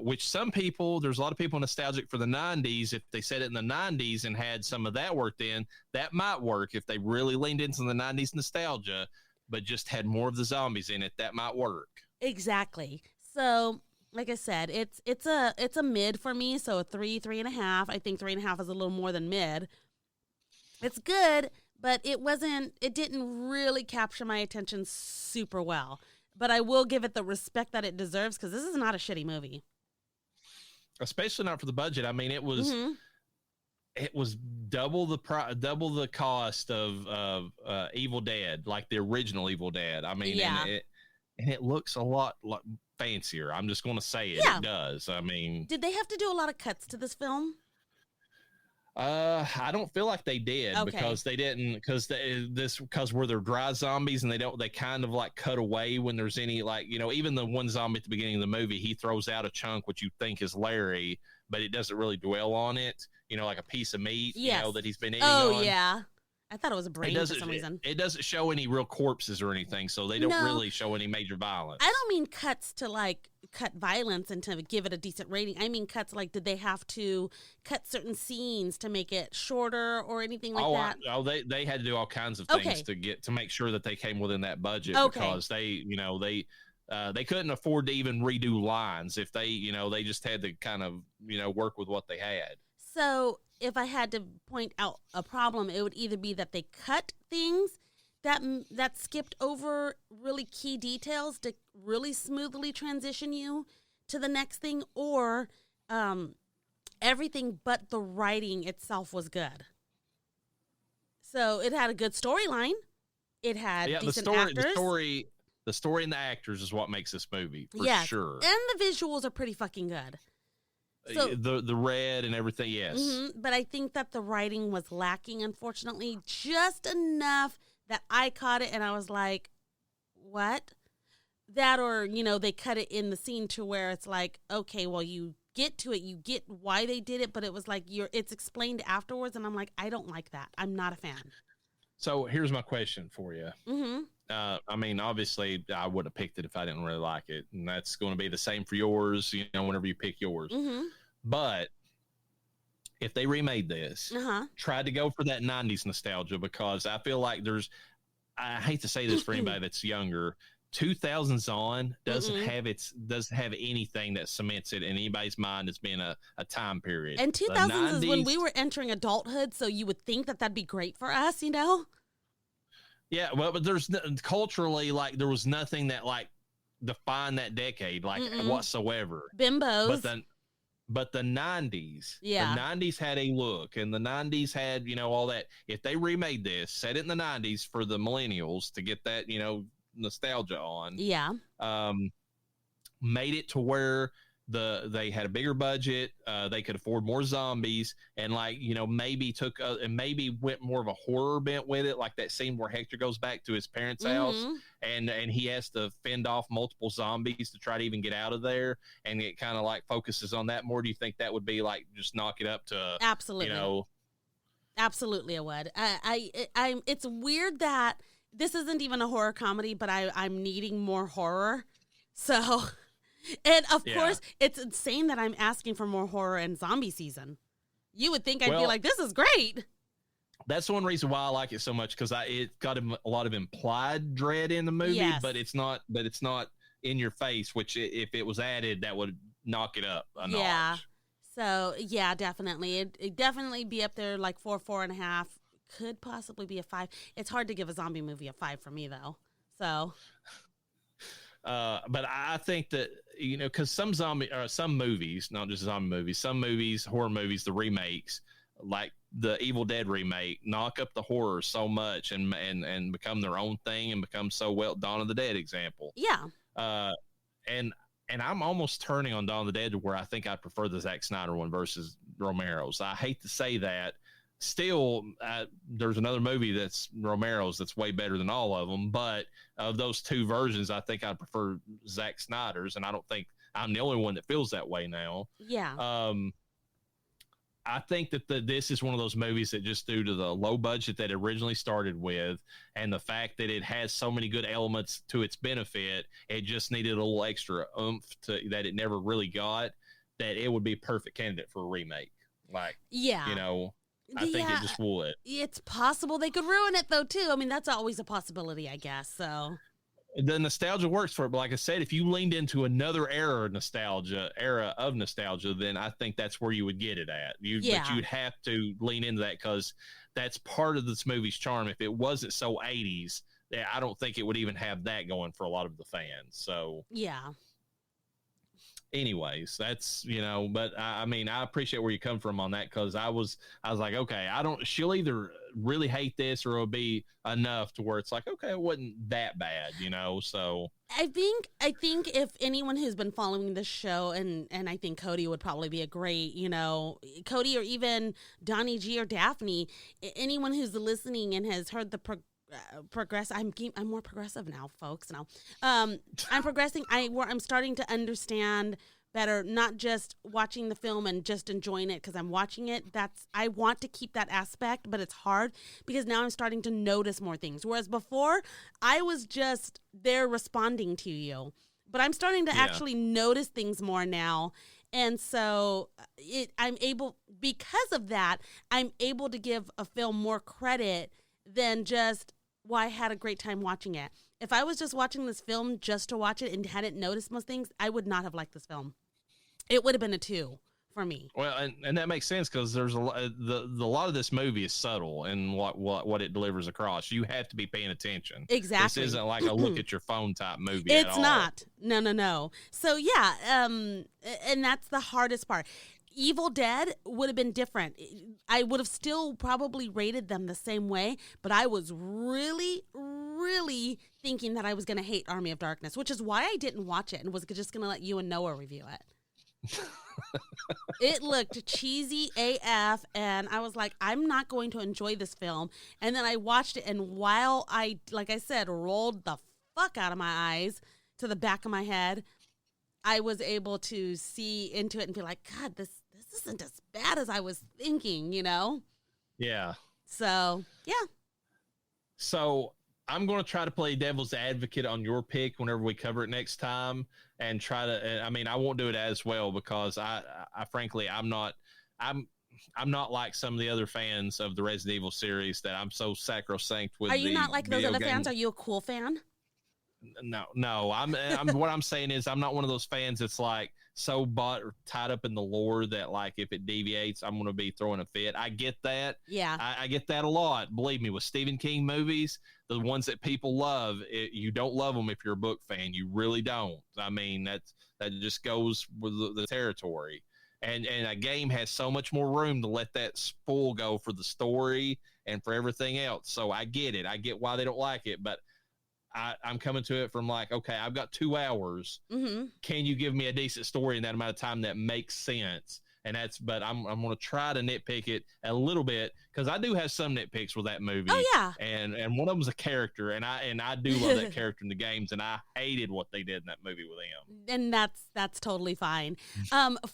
which there's a lot of people nostalgic for the 90s. If they said it in the 90s and had some of that worked in, that might work. If they really leaned into the 90s nostalgia, but just had more of the zombies in it, that might work. Exactly. So, like I said, it's a mid for me. So a 3.5. I think 3.5 is a little more than mid. It's good, but it didn't really capture my attention super well. But I will give it the respect that it deserves because this is not a shitty movie. Especially not for the budget. I mean, it was double the cost of Evil Dead, like the original Evil Dead. I mean, and it looks a lot fancier. I'm just going to say it. Yeah. It does. I mean, did they have to do a lot of cuts to this film? I don't feel like they did because they didn't because where they're dry zombies and they kind of like cut away when there's any even the one zombie at the beginning of the movie, he throws out a chunk which you think is Larry, but it doesn't really dwell on it, like a piece of meat, that he's been eating on. Oh yeah. I thought it was a brain for some reason. It doesn't show any real corpses or anything, so they don't really show any major violence. I don't mean cuts to cut violence and to give it a decent rating. I mean cuts did they have to cut certain scenes to make it shorter or anything like that? They had to do all kinds of things to make sure that they came within that budget because they couldn't afford to even redo lines if they just had to kind of work with what they had. So if I had to point out a problem, it would either be that they cut things that skipped over really key details to really smoothly transition you to the next thing, or everything but the writing itself was good. So it had a good storyline. It had decent actors. The story and the actors is what makes this movie for sure. And the visuals are pretty fucking good. So, the red and everything, yes. Mm-hmm, but I think that the writing was lacking, unfortunately, just enough that I caught it and I was like, what? That or, they cut it in the scene to where it's like, okay, well, you get to it, you get why they did it, but it was like it's explained afterwards, and I'm like, I don't like that. I'm not a fan. So here's my question for you. Mm-hmm. I mean, obviously, I would have picked it if I didn't really like it, and that's going to be the same for yours. Whenever you pick yours. Mm-hmm. But if they remade this, tried to go for that '90s nostalgia, because I feel like I hate to say this for anybody that's younger, 2000s on doesn't have anything that cements it in anybody's mind as being a time period. And 2000s is when we were entering adulthood, so you would think that that'd be great for us, Yeah, well, but there's culturally, there was nothing that define that decade like whatsoever. Bimbos. But the 90s, yeah, the 90s had a look, and the 90s had, all that. If they remade this, set it in the 90s for the millennials to get that, nostalgia on. Yeah. Made it to where they had a bigger budget, they could afford more zombies, and maybe took and maybe went more of a horror bent with it, like that scene where Hector goes back to his parents' house and he has to fend off multiple zombies to try to even get out of there, and it kind of like focuses on that more. Do you think that would be like just knock it up to absolutely absolutely it would. It's weird that this isn't even a horror comedy, but I'm needing more horror, so. And of course, it's insane that I'm asking for more horror and zombie season. You would think I'd be like, this is great. That's one reason why I like it so much, because it got a lot of implied dread in the movie, but it's not in your face, which if it was added, that would knock it up a notch. So yeah, definitely. It'd definitely be up there like 4.5. Could possibly be a 5. It's hard to give a zombie movie a 5 for me though. So but I think that, because some movies, not just zombie movies, some movies, horror movies, the remakes, like the Evil Dead remake, knock up the horror so much and become their own thing and become so well. Dawn of the Dead example. Yeah. And I'm almost turning on Dawn of the Dead to where I think I prefer the Zack Snyder one versus Romero's. I hate to say that. Still, there's another movie that's Romero's that's way better than all of them. But of those two versions, I think I prefer Zack Snyder's, and I don't think I'm the only one that feels that way now. Yeah. I think that this is one of those movies that, just due to the low budget that it originally started with and the fact that it has so many good elements to its benefit, it just needed a little extra oomph that it never really got, that it would be a perfect candidate for a remake. Like, I think it just would. It's possible they could ruin it, though, too. I mean, that's always a possibility, I guess. So the nostalgia works for it. But like I said, if you leaned into another era of nostalgia, then I think that's where you would get it at. But you'd have to lean into that, because that's part of this movie's charm. If it wasn't so 80s, I don't think it would even have that going for a lot of the fans. So yeah. Anyways, that's, but I mean, I appreciate where you come from on that, because I was like, okay, she'll either really hate this or it'll be enough to where it's like, okay, it wasn't that bad, so. I think if anyone who's been following this show, and I think Cody would probably be a great, Cody, or even Donnie G or Daphne, anyone who's listening and has heard the I'm more progressive now, folks. Now, I'm progressing. I'm starting to understand better, not just watching the film and just enjoying it because I'm watching it. I want to keep that aspect, but it's hard because now I'm starting to notice more things. Whereas before, I was just there responding to you, but I'm starting to actually notice things more now. And so because of that, I'm able to give a film more credit than just, I had a great time watching it. If I was just watching this film just to watch it and hadn't noticed most things, I would not have liked this film. It would have been a 2 for me. Well, and that makes sense, because there's a lot of this movie is subtle in what it delivers across. You have to be paying attention. Exactly. This isn't like a look at your phone type movie. It's not. No. So yeah, and that's the hardest part. Evil Dead would have been different. I would have still probably rated them the same way, but I was really, really thinking that I was going to hate Army of Darkness, which is why I didn't watch it and was just going to let you and Noah review it. It looked cheesy AF, and I was like, I'm not going to enjoy this film. And then I watched it, and while I, like I said, rolled the fuck out of my eyes to the back of my head, I was able to see into it and be like, God, this isn't as bad as I was thinking, Yeah. So, yeah. So I'm going to try to play devil's advocate on your pick whenever we cover it next time, and try to, I won't do it as well, because I frankly, I'm not like some of the other fans of the Resident Evil series that I'm so sacrosanct with. Are you not like those other fans? Are you a cool fan? No. I'm what I'm saying is, I'm not one of those fans that's like so tied up in the lore that, like, if it deviates, I'm going to be throwing a fit. I get that. Yeah. I get that a lot. Believe me, with Stephen King movies, the ones that people love, you don't love them if you're a book fan. You really don't. I mean, that just goes with the territory. And a game has so much more room to let that spool go for the story and for everything else. So I get it. I get why they don't like it, but I'm coming to it from like, okay, I've got 2 hours. Mm-hmm. Can you give me a decent story in that amount of time that makes sense? And but I'm going to try to nitpick it a little bit, because I do have some nitpicks with that movie. Oh yeah. And one of them is a character, and I do love that character in the games, and I hated what they did in that movie with him. And that's totally fine.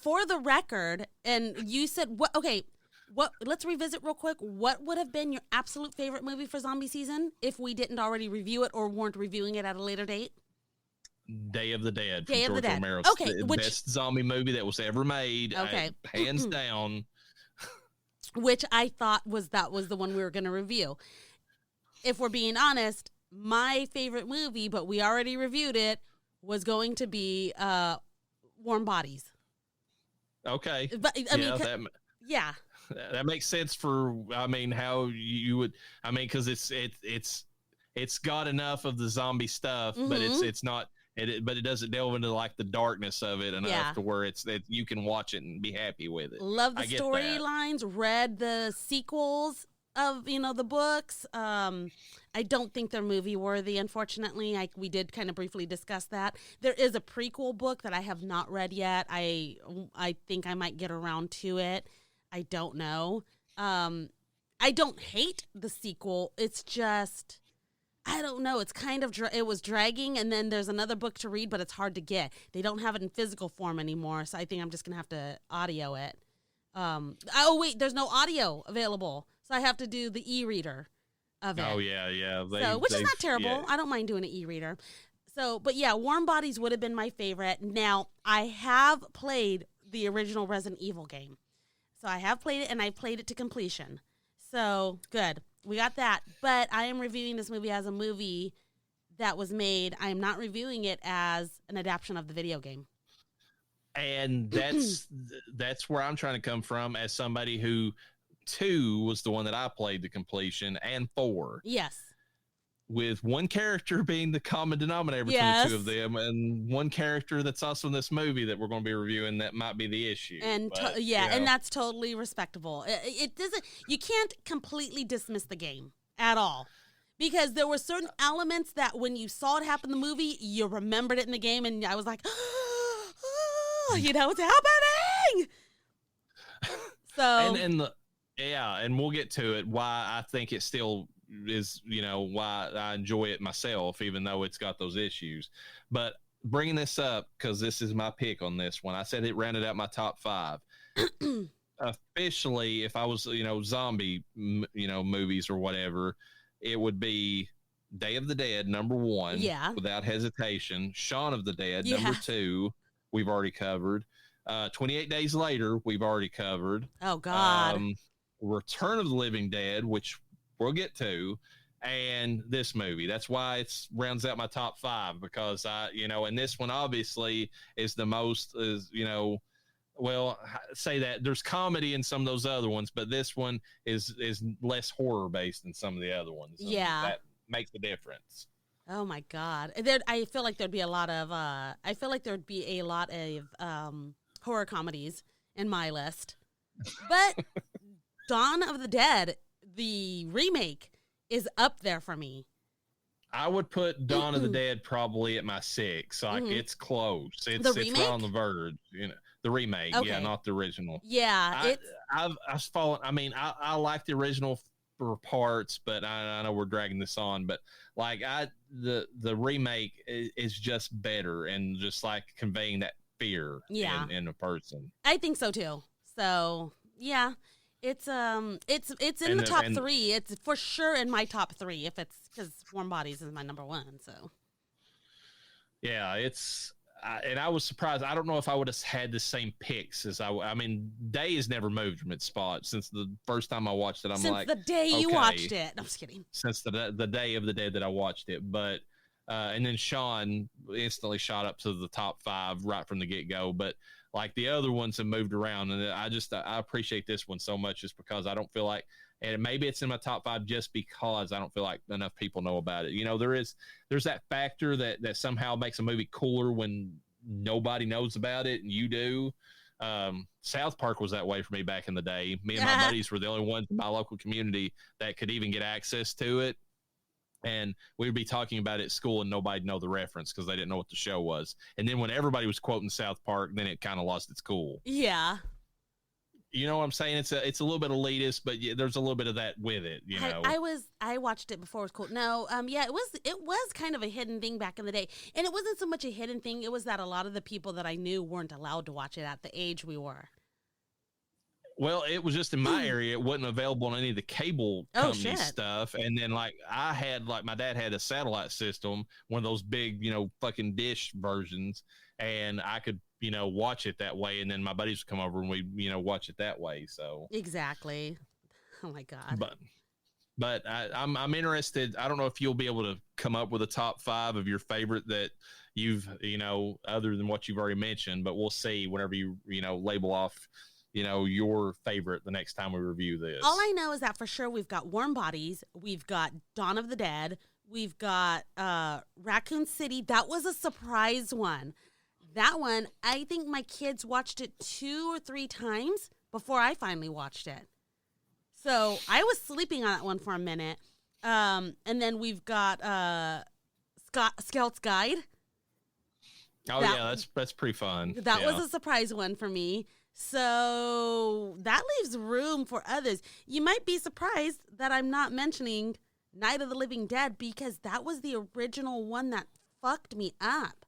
For the record, and you said what? Okay, let's revisit real quick. What would have been your absolute favorite movie for zombie season if we didn't already review it or weren't reviewing it at a later date? Day of the Dead. Day of the Dead. Romero. Okay, the best zombie movie that was ever made. Okay, hands down. Which I thought was the one we were going to review. If we're being honest, my favorite movie, but we already reviewed it, was going to be Warm Bodies. Okay, but yeah, that makes sense for. I mean, how you would. I mean, because it's got enough of the zombie stuff, but it's not. But it doesn't delve into like the darkness of it enough to where you can watch it and be happy with it. Love the storylines. Read the sequels of the books. I don't think they're movie worthy, unfortunately. We did kind of briefly discuss that. There is a prequel book that I have not read yet. I think I might get around to it. I don't know. I don't hate the sequel. It's just, I don't know. It's kind of, it was dragging, and then there's another book to read, but it's hard to get. They don't have it in physical form anymore, so I think I'm just going to have to audio it. Oh, wait, there's no audio available, so I have to do the e-reader of it. Oh, yeah. Which is not terrible. Yeah. I don't mind doing an e-reader. So, but yeah, Warm Bodies would have been my favorite. Now, I have played the original Resident Evil game. So I have played it, and I played it to completion. So, good. We got that, but I am reviewing this movie as a movie that was made. I am not reviewing it as an adaptation of the video game. And that's where I'm trying to come from as somebody who 2 was the one that I played to completion, and 4. Yes. With one character being the common denominator between the two of them, and one character that's also in this movie that we're going to be reviewing that might be the issue. And and that's totally respectable. It doesn't. You can't completely dismiss the game at all, because there were certain elements that when you saw it happen in the movie, you remembered it in the game, and I was like, oh, it's happening. So and we'll get to it. Why I think it still is, why I enjoy it myself, even though it's got those issues. But bringing this up, because this is my pick on this one, I said it rounded out my top 5. Officially, if I was, zombie, movies or whatever, it would be Day of the Dead, number 1, without hesitation. Shaun of the Dead, number 2, we've already covered. 28 Days Later, we've already covered. Oh, God. Return of the Living Dead, which we'll get to, and this movie. That's why it rounds out my top 5, because and this one obviously is the most, say that there's comedy in some of those other ones, but this one is less horror based than some of the other ones. Yeah. That makes the difference. Oh my God. I feel like there'd be a lot of, horror comedies in my list, but Dawn of the Dead, the remake, is up there for me. I would put Dawn of the Dead probably at my 6. Like it's close. It's right on the verge. The remake, not the original. Yeah, I've fallen. I mean, I like the original for parts, but I know we're dragging this on. But like the remake is just better, and just like conveying that fear in a person. I think so too. So yeah. It's in the top 3. It's for sure in my top 3 if it's because Warm Bodies is my number 1. So yeah, and I was surprised. I don't know if I would have had the same picks as I mean, Day has never moved from its spot since the first time I watched it. Since the day you watched it. I'm just kidding. Since the Day of the Dead that I watched it, but and then Shaun instantly shot up to the top 5 right from the get go, but. Like the other ones have moved around, and I appreciate this one so much just because I don't feel like And maybe it's in my top 5 just because I don't feel like enough people know about it. You know, there's that factor that somehow makes a movie cooler when nobody knows about it and you do. South Park was that way for me back in the day. Me and my buddies were the only ones in my local community that could even get access to it. And we would be talking about it at school and nobody'd know the reference because they didn't know what the show was. And then when everybody was quoting South Park, then it kind of lost its cool. Yeah. You know what I'm saying? It's a little bit elitist, but there's a little bit of that with it. You know, I watched it before it was cool. No, yeah, it was kind of a hidden thing back in the day, and it wasn't so much a hidden thing. It was that a lot of the people that I knew weren't allowed to watch it at the age we were. Well, it was just in my area. It wasn't available on any of the cable company stuff. And then my dad had a satellite system, one of those big, fucking dish versions, and I could, watch it that way. And then my buddies would come over and we, watch it that way. So exactly. Oh my God. But I'm interested. I don't know if you'll be able to come up with a top 5 of your favorite that you've, other than what you've already mentioned, but we'll see whenever you, label off, your favorite the next time we review this. All I know is that for sure we've got Warm Bodies, we've got Dawn of the Dead, we've got Raccoon City. That was a surprise one. That one, I think my kids watched it 2 or 3 times before I finally watched it. So I was sleeping on that one for a minute. And then we've got Scout's Guide. Oh, yeah, that's pretty fun. That was a surprise one for me. So that leaves room for others. You might be surprised that I'm not mentioning Night of the Living Dead because that was the original one that fucked me up.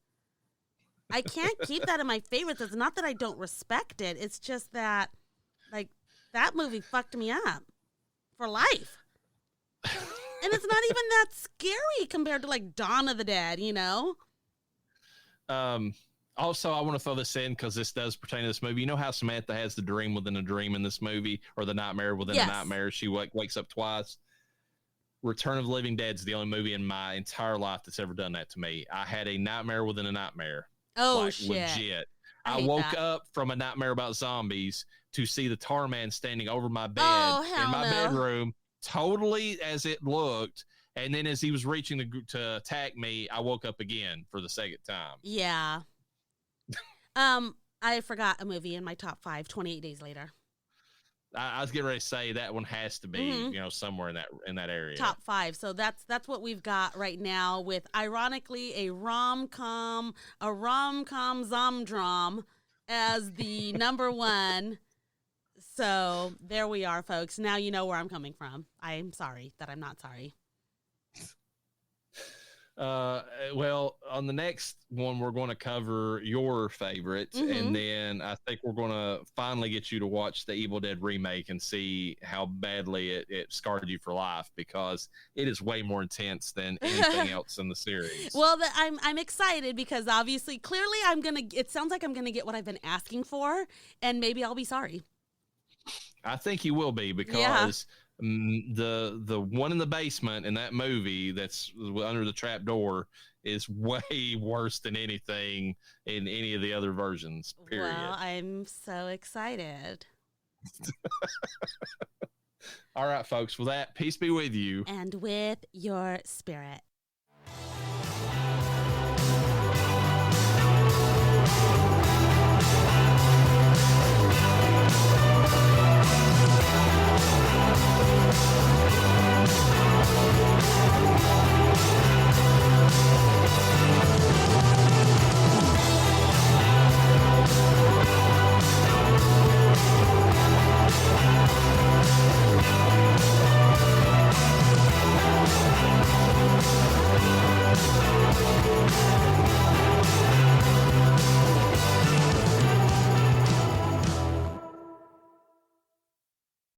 I can't keep that in my favorites. It's not that I don't respect it. It's just that, that movie fucked me up for life. And it's not even that scary compared to, Dawn of the Dead, Also, I want to throw this in because this does pertain to this movie. You know how Samantha has the dream within a dream in this movie, or the nightmare within a nightmare? She wakes up twice. Return of the Living Dead is the only movie in my entire life that's ever done that to me. I had a nightmare within a nightmare. Oh, shit. Legit. I woke up from a nightmare about zombies to see the tar man standing over my bed in my bedroom, totally as it looked. And then as he was reaching to attack me, I woke up again for the second time. Yeah. I forgot a movie in my top 5, 28 Days Later. I was getting ready to say that one has to be, somewhere in that area. Top 5. So that's what we've got right now with, ironically, a rom-com zomdrom as the number 1. So there we are, folks. Now you know where I'm coming from. I'm sorry that I'm not sorry. Well, on the next one, we're going to cover your favorite, and then I think we're going to finally get you to watch the Evil Dead remake and see how badly it scarred you for life, because it is way more intense than anything else in the series. Well, I'm excited because obviously, clearly, it sounds like I'm gonna get what I've been asking for, and maybe I'll be sorry. I think you will be, because the one in the basement in that movie that's under the trap door is way worse than anything in any of the other versions, period. Well, I'm so excited. All right, folks. With that, peace be with you. And with your spirit.